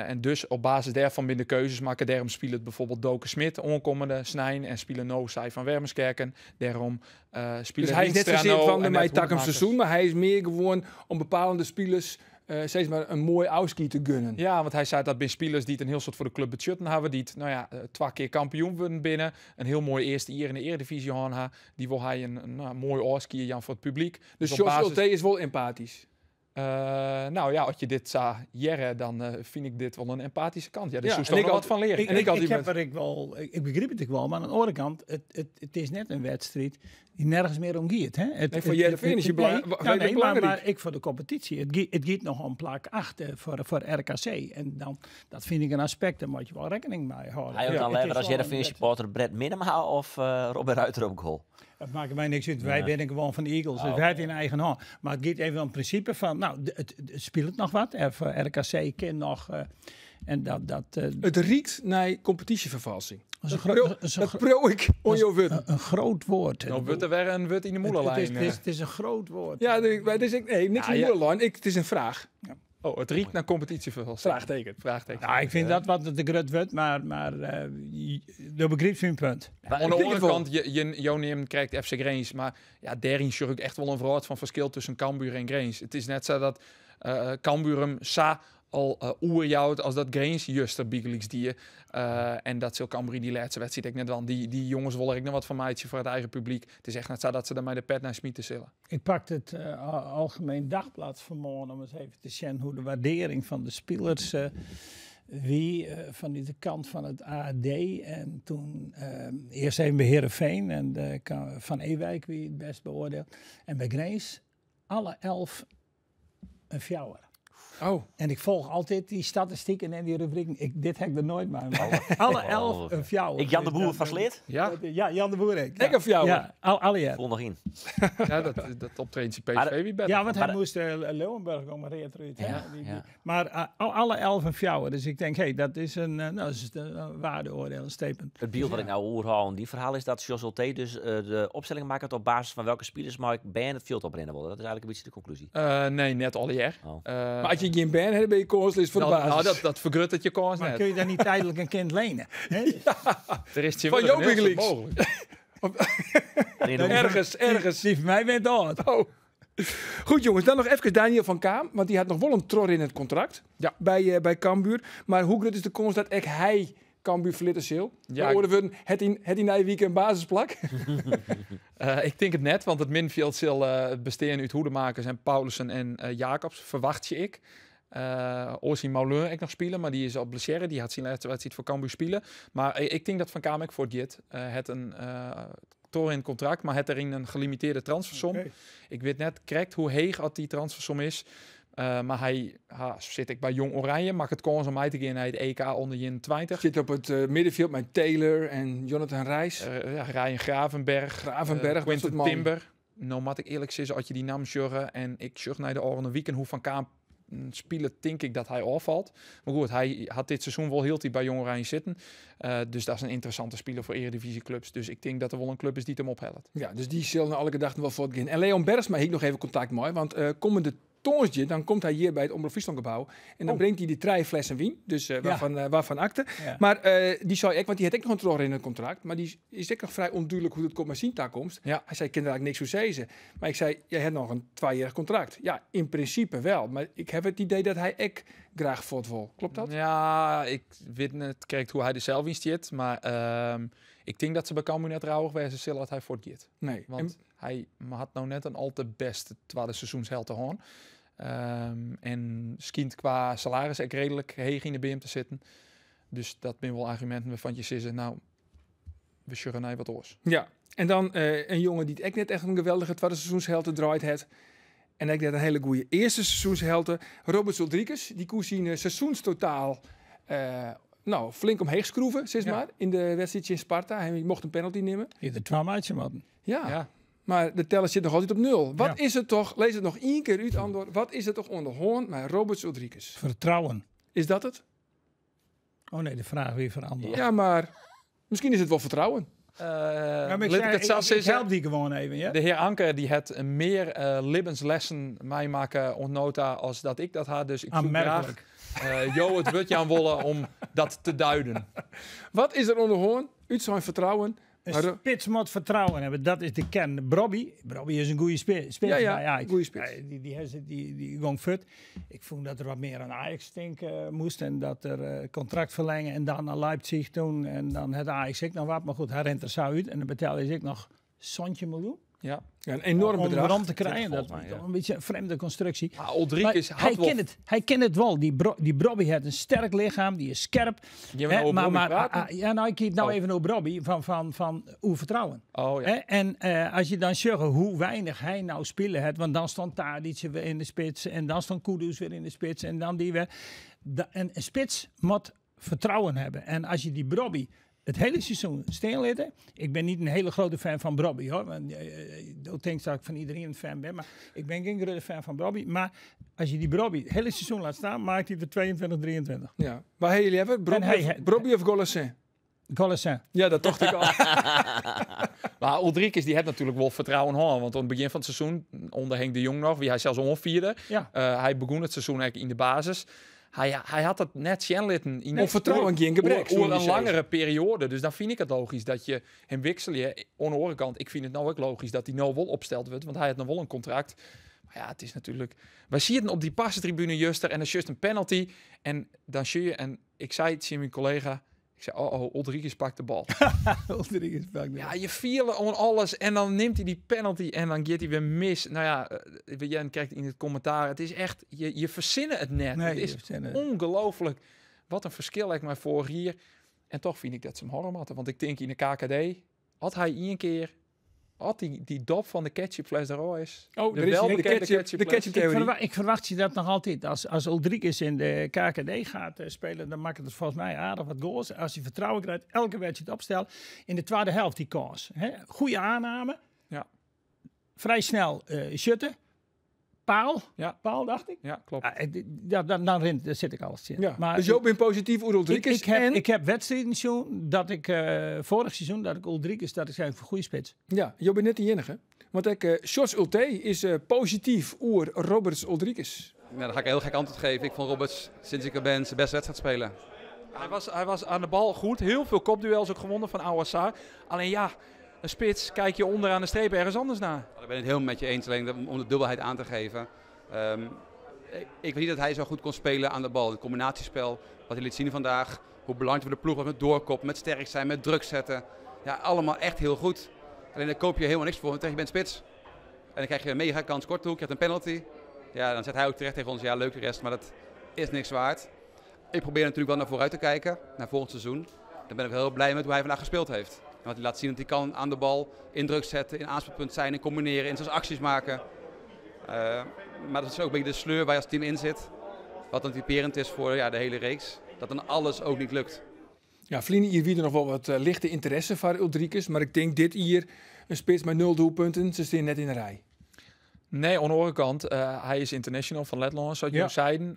En dus op basis daarvan binnen keuzes maken. Daarom spelen bijvoorbeeld Doke Smit onkomende Snijn en spelen Noosai van Wermerskerken. Daarom spelen Dus hij is net zozeer van de mij tak een seizoen. seizoen, maar hij is meer gewoon om bepaalde spelers steeds maar een mooi auski te gunnen. Ja, want hij zei dat bij spelers die het een heel soort voor de club budgetten hebben, die het 2 keer kampioen worden binnen, een heel mooi eerste jaar in de Eredivisie hebben, die wil hij een mooi auski voor het publiek. Dus op Jos basis- Ulte is wel empathisch. Nou ja, als je dit zou jaren, dan vind ik dit wel een empathische kant. Ja, dus Ja, moest en er ik wel had- wat van leren. Ik begreep het ook wel, maar aan de andere kant, het is net een wedstrijd die nergens meer om gaat. Hè? Nee, voor Heerenveen is je belangrijk. maar ik voor de competitie. Het gaat nog om plak 8 voor RKC. En dan, dat vind ik een aspect, daar moet je wel rekening mee houden. Hij ook dan Het liever is als wel Heerenveen een supporter Brett Minema of Robert Ruiter op goal? Dat maakt mij niks uit. Wij winnen gewoon van de Eagles. Dus wij hebben in eigen hand. Maar het gaat even om het principe van, nou, het speelt nog wat. Voor RKC kan nog... en dat Het riekt naar competitievervalsing. Dat Dat pro ik on jouw wut. een groot woord. Nou wordt er weer een wut in de moederlijn. Het is een groot woord. Ja, het is niks in de moederlijn. Het is een vraag. Oh, het riekt naar competitievervalsing. Vraagteken. Nou, ik vind dat wat de grut wordt, maar de begrip zijn punt. Maar aan de andere kant, jouw neem krijgt FC Grains, maar ja, daarin zie ik echt wel een verhoud van verschil tussen Cambuur en Grains. Het is net zo dat Cambuur hem al oerjouwt als dat Grains juster biegelijks die en dat zal Cambuur die laatste wedstrijd ik net wel. Die jongens willen ik nog wat van meidje voor het eigen publiek. Het is echt net zo dat ze daarmee de pet naar smieten zullen. Ik pakte het Algemeen Dagblad vanmorgen om eens even te zien hoe de waardering van de spelers van de kant van het AD. En toen eerst even bij Heerenveen en Van Ewijk wie het best beoordeeld. En bij Grains alle 11 een fjouwer. Oh. En ik volg altijd die statistieken en die rubrieken. Dit heb ik er nooit mee. Alle 11 een fjouwer. Ik Jan de Boer van Sleet? Ja? Ja, Jan de Boer. Ik een fjouwer. Ja, alle jaar. Vol nog in. Ja, dat optreedt PSV wie beter. Ja, want hij moest Leeuwenburg ook maar reed. Maar alle 11 een fjouwer. Dus ik denk, dat is een waardeoordeel, een statement. Het beeld wat ik nou hoor, die verhaal is dat Jos Ulte dus de opstelling maakt op basis van welke spelers maar Ben het veld oprennen willen. Dat is eigenlijk een beetje de conclusie. Nee, net al jaar. Maar als je geen band hebt, ben je koerslist voor de basis. Nou, dat vergrut het je kans Maar net. kun je dan niet tijdelijk een kind lenen? Er is Van jou Bigelix. Ergens. Die van mij bent dat. Oh. Goed jongens, dan nog even Daniel van Kaam. Want die had nog wel een tror in het contract bij Cambuur. Maar hoe groot is de kans dat hij Cambuur verlitten zal? Ja, het in na week een basisplak? Ik denk het net, want het middenveld zal besteden uit Hoedemakers en Paulussen en Jacobs, verwacht je ik. Orsi Moulin ik nog spelen, maar die is op blessure. Die had zijn laatste wedstrijd voor Cambuur spelen. Maar ik denk dat Van Kamek voor dit het een toren in het contract, maar het erin een gelimiteerde transfersom. Okay. Ik weet net correct hoe heeg die transfersom is. Maar hij zit ik bij Jong Oranje, mag het kans om mij te gaan naar het EK onder 21. Zit op het middenveld met Taylor en Jonathan Reis. Ryan Gravenberg, Quinten Timber. Nou, moet ik eerlijk zeggen, als je die naam zorgen en ik zorg naar de oranje weekend hoe Van Kaam spelen, denk ik dat hij afvalt. Maar goed, hij had dit seizoen wel heel bij Jong Oranje zitten. Dus dat is een interessante speler voor eredivisieclubs. Dus ik denk dat er wel een club is die het hem ophelt. Ja, dus die zullen alle gedachten wel voortgaan. En Leon Bergsma heeft nog even contact mee, want komende tonsje, dan komt hij hier bij het Omroep Friesland gebouw. En dan brengt hij die 3 flessen wien. Dus waarvan akte. Ja. Maar die zou ik, want die had ik nog een terug in het contract. Maar die is ook nog vrij onduidelijk hoe het komt met zijn toekomst. Ja. Hij zei, ik kan er eigenlijk niks voor zeggen. Maar ik zei, jij hebt nog een 2-jarig contract. Ja, in principe wel. Maar ik heb het idee dat hij ook graag voort wil. Klopt dat? Ja, ik weet niet kijkt hoe hij er zelf in zit. Maar ik denk dat ze bij Cambuur net rouwig wezen zullen dat hij voortgaat. Nee. Want hij had nou net een al te beste tweede seizoensheld te horen. En skint qua salaris ook redelijk heeg in de BM te zitten. Dus dat zijn wel argumenten waarvan je zegt, nou, we zullen naar wat oors. Ja, en dan een jongen die het ook net echt een geweldige tweede seizoenshelte draait heeft. En ik net een hele goede eerste seizoenshelte. Robert Uldrikes, die koers in seizoenstotaal flink omheen schroeven, zeg maar, in de wedstrijd in Sparta. Hij mocht een penalty nemen. Je de 2 maatje hadden. Ja. Maar de teller zit nog altijd op 0. Wat is het toch, lees het nog 1 keer uit, Andor. Wat is het toch onder hoorn met Robert Uldrikes? Vertrouwen. Is dat het? Oh nee, de vraag weer veranderd. Ja, maar misschien is het wel vertrouwen. Ik help die gewoon even, ja? De heer Anker die had meer levenslessen mij maken ontnota als dat ik dat had. Dus ik zoek graag Jo het woordje aan wollen om dat te duiden. Wat is er onder hoorn? Uit zijn vertrouwen. Een spits moet vertrouwen hebben, dat is de kern. Brobby is een goede spits. Ja, goede spits. Die ging fut. Ik vond dat er wat meer aan Ajax moest en dat er contract verlengen en dan naar Leipzig doen. En dan had Ajax ook nog wat, maar goed, hij rent er zo uit en dan betaal je ook nog $100 miljoen. Ja, een enorm bedrag. Om te krijgen, dat is een beetje een vreemde constructie. Uldrikes hij kent het wel. Die Brobby heeft een sterk lichaam, die is scherp. Ik kies nou even over Brobby van hoe vertrouwen. Oh, ja. En als je dan zegt hoe weinig hij nou spelen heeft, want dan stond Tadic weer in de spits en dan stond Kudus weer in de spits en dan die weer. Een spits moet vertrouwen hebben. En als je die Brobby het hele seizoen steen. Ik ben niet een hele grote fan van Brobby, hoor. Ik denk dat ik van iedereen een fan ben, maar ik ben geen grote fan van Brobby. Maar als je die Brobby het hele seizoen laat staan, maakt hij er 22, 23. Ja. Waar hebben jullie hebben? Brobby of Golassin? Golassin. Ja, dat dacht ik al. Maar Uldrikes die had natuurlijk wel vertrouwen hoor, want aan het begin van het seizoen onder Henk de Jong nog, wie hij zelfs onvierde. Ja. Hij begon het seizoen eigenlijk in de basis. Hij had het net Sjenlitten in of vertrouwen geen gebrek voor een langere periode. Dus dan vind ik het logisch dat je hem wissel je. Aan de andere kant, ik vind het nou ook logisch dat hij nou wel opsteld wordt, want hij had nog wel een contract. Maar ja, het is natuurlijk. Wij zien het op die passentribune juster en dan just een penalty en dan zie je en ik zei het tegen mijn collega. Ik zei, Uldrikes pakt de bal. Uldrikes pakt de bal. Ja, je vielen on alles en dan neemt hij die penalty en dan gaat hij weer mis. Nou ja, jij kijkt in het commentaar. Het is echt, je verzinnen het net. Nee, het is ongelooflijk. Wat een verschil lijkt mij vorig hier. En toch vind ik dat ze hem horror hadden. Want ik denk in de KKD, had hij een keer... Had die dop van de ketchupfles er al is. Oh, de ketchup. Ik verwacht je dat nog altijd. Als Uldrikes in de KKD gaat spelen, dan maakt het volgens mij aardig wat goals. Als hij vertrouwen krijgt, elke wedstrijd opstelt. In de tweede helft die kans. Goede aanname. Ja. Vrij snel shutten. Paal. Ja. Paal, dacht ik. Ja, klopt. Dan zit ik alles in. Ja. Maar, dus je bent positief over Uldrikes. Ik heb wedstrijden dat ik vorig seizoen dat ik Uldrikes dat ik zei voor goede spits. Ja, je bent net de enige. Want ik Sjors Ulte is positief over Roberts Uldrikes. Ja, daar ga ik een heel gek antwoord geven. Ik vond Roberts sinds ik er ben zijn beste wedstrijd spelen. Hij was aan de bal goed. Heel veel kopduels ook gewonnen van Awassar. Alleen ja, een spits kijk je onderaan de streep ergens anders naar. Ik ben het helemaal met je eens, alleen om de dubbelheid aan te geven. Ik weet niet dat hij zo goed kon spelen aan de bal. Het combinatiespel, wat hij liet zien vandaag. Hoe belangrijk voor de ploeg was met doorkop, met sterk zijn, met druk zetten. Ja, allemaal echt heel goed. Alleen daar koop je helemaal niks voor, want je bent spits. En dan krijg je een mega kans korte hoek, je hebt een penalty. Ja, dan zet hij ook terecht tegen ons, ja leuke rest, maar dat is niks waard. Ik probeer natuurlijk wel naar vooruit te kijken, naar volgend seizoen. Dan ben ik heel blij met hoe hij vandaag gespeeld heeft. En wat hij laat zien dat hij kan aan de bal in druk zetten, in aanspeelpunt zijn, in combineren, in zijn acties maken. Maar dat is ook een beetje de sleur waar je als team in zit. Wat dan typerend is voor de hele reeks. Dat dan alles ook niet lukt. Ja, Vlienie, hier wie er nog wel wat lichte interesse voor Uldrikes. Maar ik denk dit hier een spits met 0 doelpunten. Ze staan net in de rij. Nee, aan de andere kant, hij is international van Letland, zou je zeggen.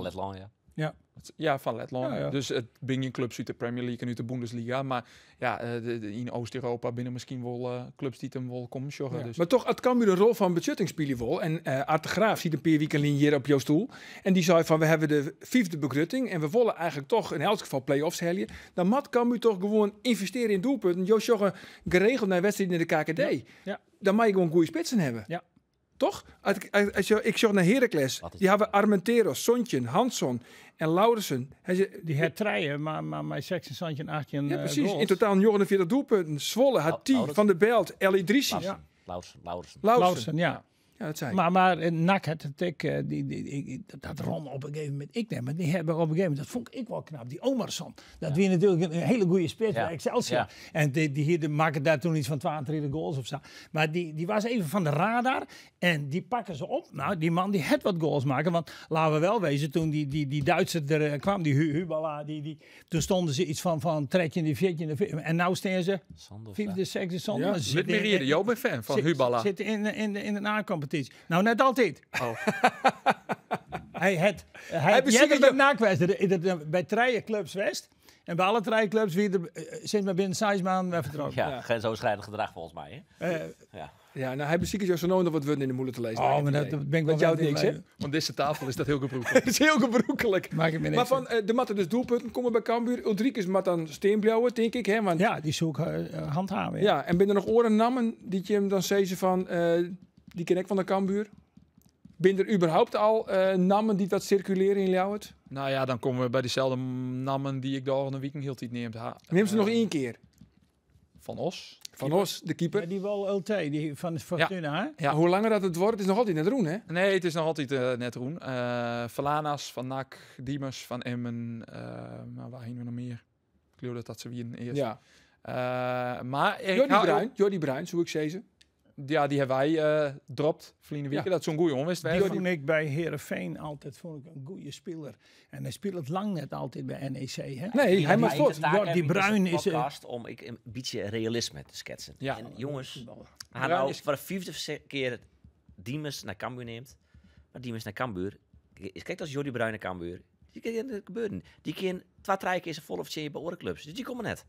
Letland, ja. Ja. Ja, van Letland. Ja. Dus het ben je clubs uit de Premier League en uit de Bundesliga. Maar ja, in Oost-Europa binnen misschien wel clubs die hem wel komen joggen. Ja. Dus. Maar toch, het kan weer de rol van budgetting spelen wel. En Art de Graaf ziet een paar weken hier op jouw stoel. En die zei van, we hebben de 5e begrutting. En we willen eigenlijk toch in elk geval play-offs helden. Dan moet kan u toch gewoon investeren in doelpunten. Joost joggen geregeld naar wedstrijden in de KKD. Ja. Dan mag je gewoon goede spitsen hebben. Ja. Toch? Ik zag naar Heracles. Die hebben Armenteros, Sontjen, Hansson en Laurensen. Die hertreien, maar mijn 16, 18 Ja, precies. goals. In totaal 49 doelpunten. Zwolle, Hatti, Van der Belt, El Idrissi. Laurensen. Ja. Ja, dat zei Maar NAC had het dat Ron op een gegeven moment, maar die hebben op een gegeven moment, dat vond ik wel knap, die Omarsson. Dat weer natuurlijk een hele goede spits bij Excelsior. Ja. En die maken daar toen iets van 22 goals of zo. Maar die was even van de radar en die pakken ze op. Nou, die man die had wat goals maken, want laten we wel wezen, toen die Duitser er kwam, die Hubala, toen stonden ze iets van 13e, 14e, en nou staan ze 5e, 6e, zonde. Ja, met Meriede, jij bent fan van Hubala. Zitten in de na-competitie. Nou, net altijd. Oh. Hij bij NAC bij 3 clubs West. En bij alle 3 clubs zijn we binnen 6 maanden vertrokken. Ja, geen zo schrijnend gedrag volgens mij. Hè? Ja, nou, hij beziekt zo nodig wat we in de moeilijk te lezen. Oh, maar dat ben ik wel jou niks, hè? Want deze tafel is dat heel gebroekelijk. Het is heel gebroekelijk. Maar van de matten dus doelpunten komen bij Cambuur. Ulrikes moet dan steenblauwen, denk ik. Hè? Want, ja, die zoek handhaven. Ja, en ben er nog oren namen die je hem dan zezen van... die ken ik van de Cambuur. Ben er überhaupt al namen die dat circuleren in Ljouwert? Nou ja, dan komen we bij dezelfde namen die ik daar een weekend heel tijd neemt. Neem ze nog 1 keer. Van Os. Van Os, de keeper. Ja, die wel LT, die van Fortuna, hè? Ja. Hoe langer dat het wordt, is nog altijd net Roen, hè? Nee, het is nog altijd net Roen. Valanas van NAC, Diemers van Emmen. Maar waar hingen we nog meer? Ik geloof dat ze weer een eerste. Ja. Maar Jordi Bruin, zou ik zeggen. Ja, die hebben wij dropt verleden weken. Dat is zo'n goede onwist. Die vond ik bij Heerenveen altijd een goede speler. En hij speelt het lang net altijd bij NEC. Hè? Nee, hij mag voort. Die Bruin is om een beetje realisme te schetsen. Ja. En jongens, hij nou voor de 5e keer Diemers naar Cambuur neemt. Maar Diemers naar Cambuur. Kijk, als Jordi Bruin naar Cambuur. Die kan gebeuren. Die kan 2-3 keer zijn vol officieel bij orenclubs. Dus die komen net.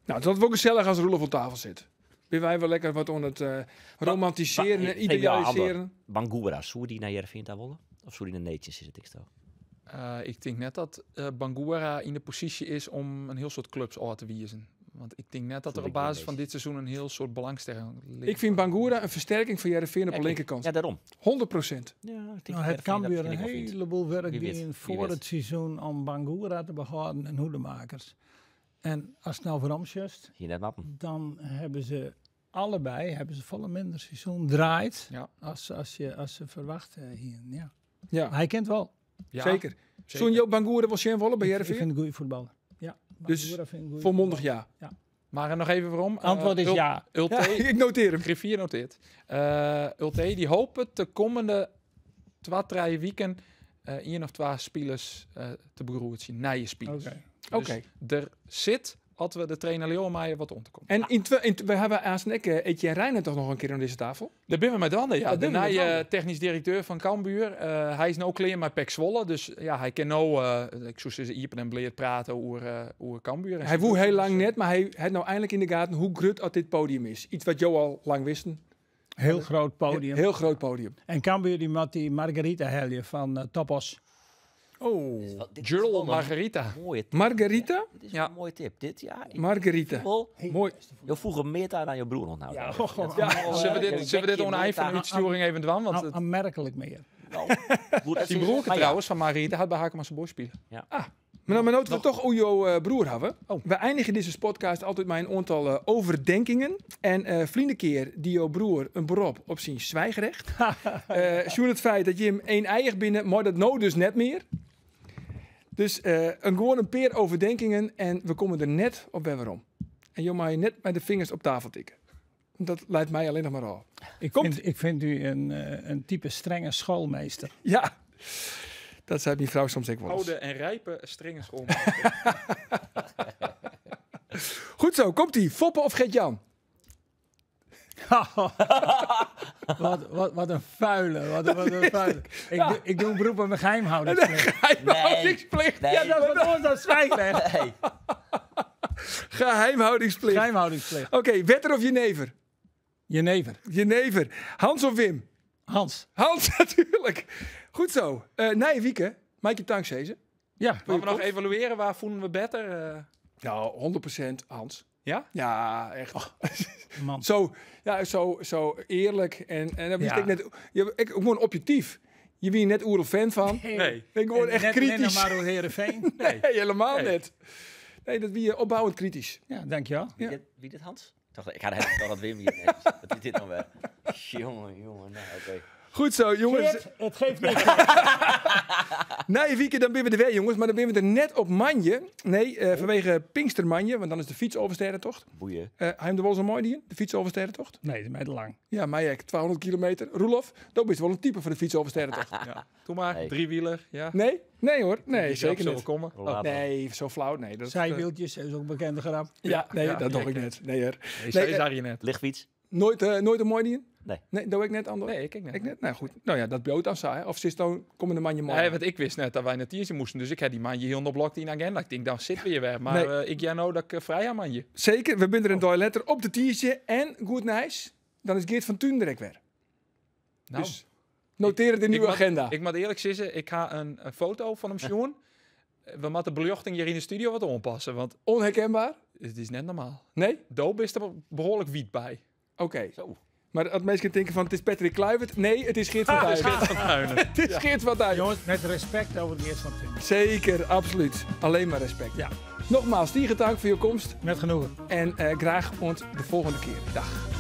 Nou, het wordt ook gezellig als Roelof op tafel zit. Ben wij wel lekker wat aan het romantiseren en idealiseren. Bangura, zou die naar Heerenveen willen? Of zou die naar Netjes is het ik stel? Ik denk net dat Bangura in de positie is om een heel soort clubs al te wiezen. Want ik denk net dat er op basis van dit seizoen een heel soort belangstelling ligt. Ik vind Bangura een versterking van Heerenveen op de linkerkant. Ja, daarom. 100%. Ja, het kan weer een heleboel werk doen voor het seizoen om Bangura te behouden en hoedemakers. En als het nou voor omsjust, dan hebben ze allebei volle minder seizoen draait als ze verwachten hier. Ja. Hij kent wel. Ja, zeker. Zo'n Joop Bangura was jij willen bij Heerenveen? Ik vind een goede voetballer. Ja. Dus volmondig ja. Maar nog even waarom? Antwoord is ja. Ulte, ik noteer hem. Griffier noteert. Ulte, die hopen de komende 2-3 weken 1 of 2 spelers te begroeien zien. Nieuwe spelers. Oké. Er zit, als we de trainer Leeuwenmaier wat om te komen. En we hebben aan Etienne Reijnen toch nog een keer aan deze tafel? Daar ben we met handen, ja. De nieuwe technisch directeur van Cambuur. Hij is nou klaar met PEC Zwolle. Dus ja, hij kan nou, ik zou zeggen, Iepen en Bleert praten over Cambuur. Hij woe heel lang net, maar hij had nou eindelijk in de gaten hoe groot dit podium is. Iets wat jou al lang wisten. Heel groot podium. Heel groot podium. En Cambuur die met die Margarita helje van Topos. Oh, Jurl Margarita. Margarita? Dit is een mooie tip. Dit, ja. Margarita. Mooi. Je vroeger meer dan je broer nog nou. Ja, zullen we dit onder van uitsturing even doen? Want aanmerkelijk meer. Die broer trouwens van Margarita had bij Hakemans Boys spelen. Ja. Maar nou we toch jouw broer hebben. We eindigen deze podcast altijd met een aantal overdenkingen. En vrienden keer die jouw broer een beroep op zijn zwijgerecht. Zo'n het feit dat je hem één eigen binnen, maar dat nou dus net meer. Dus gewoon een paar overdenkingen en we komen er net op bij waarom. En je mag je net met de vingers op tafel tikken. Dat leidt mij alleen nog maar al. Ik vind u een type strenge schoolmeester. Ja, dat zei mijn vrouw soms ook wel eens. Oude en rijpe strenge school. Goed zo, komt-ie. Foppe of Gert-Jan? Wat een vuile. Wat een vuile. Ik doe een beroep op mijn geheimhoudingsplicht. Geheimhoudingsplicht. Nee. Ja, dat is wat ons dat zwijgrecht. Nee. Geheimhoudingsplicht. Geheimhoudingsplicht. Oké, Wetter of Jenever? Jenever. Hans of Wim? Hans. Hans, natuurlijk. Goed zo. Nijwieke, Maaike Tanksezen. Ja. Gaan we nog evalueren? Waar voelen we beter? Nou, 100% Hans. Ja? Ja, echt. Man. Zo eerlijk. En dan wist ik net... Ik gewoon objectief. Je wie net oerl fan van. Nee. Ik word echt net kritisch. maar door Heerenveen. Nee, helemaal net. Nee, dat wie je opbouwend kritisch. Ja, dankjewel. Ja. Wie dit Hans? Ik had het dat Wim hier. Wat is dit nou weer? Jongen. Nou, oké. Goed zo, jongens. Geert, het geeft niks. Nijwieke, dan ben we er weer, jongens. Maar dan ben we er net op Manje. Nee, vanwege Pinkstermanje. Want dan is de fietsoverstedentocht. Boeien. Heim de Wol zo mooi die, de fietsoverstedentocht. Nee, dat is mij te lang. Ja, mij 200 kilometer. Roelof, dat is wel een type voor de fietsoverstedentocht. Ja. Doe maar, Nee. driewieler. Ja. Nee? Nee hoor. Nee, Die zeker zullen niet. komen. Nee, zo flauw. Nee, dat Zijwieltjes, dat is ook een bekende grap. Ja, nee, Ja, dat doe kijk, ik net. Nee, hoor. Nee, zag je net. Lichtfiets? Nooit een mooi die? Nee. Nee, doe ik net, Andor? Nee, ik net. Ik net? Nou goed. Nou ja, dat bloot dan saai. Of is dan komende manje mooi? Nee, want ik wist net dat wij naar Tierse moesten. Dus ik had die manje heel op blok in de agenda. Ik denk, dan zitten we hier weer. Maar Nee. ik ja nou dat ik vrij aan manje. Zeker, we zijn er een dooi letter op de tiertje en goed nice. Dan is Geert van Thun direct weer. Nou, Dus noteer het in uw agenda. Ik moet eerlijk zeggen, ik ga een foto van hem zien. We moeten de belichting hier in de studio wat aanpassen. Want Onherkenbaar? het is net normaal. Nee? Doop is er behoorlijk wiet bij. Oké. Zo. Maar als mensen denken van het is Patrick Kluivert. Nee, het is Geert van Tuinen. Het is Geert van Tuinen. Jongens, met respect over Geert van Tuinen. Zeker, absoluut. Alleen maar respect. Ja. Nogmaals, Stiegen, dank voor je komst. Met genoegen. En graag ons de volgende keer. Dag.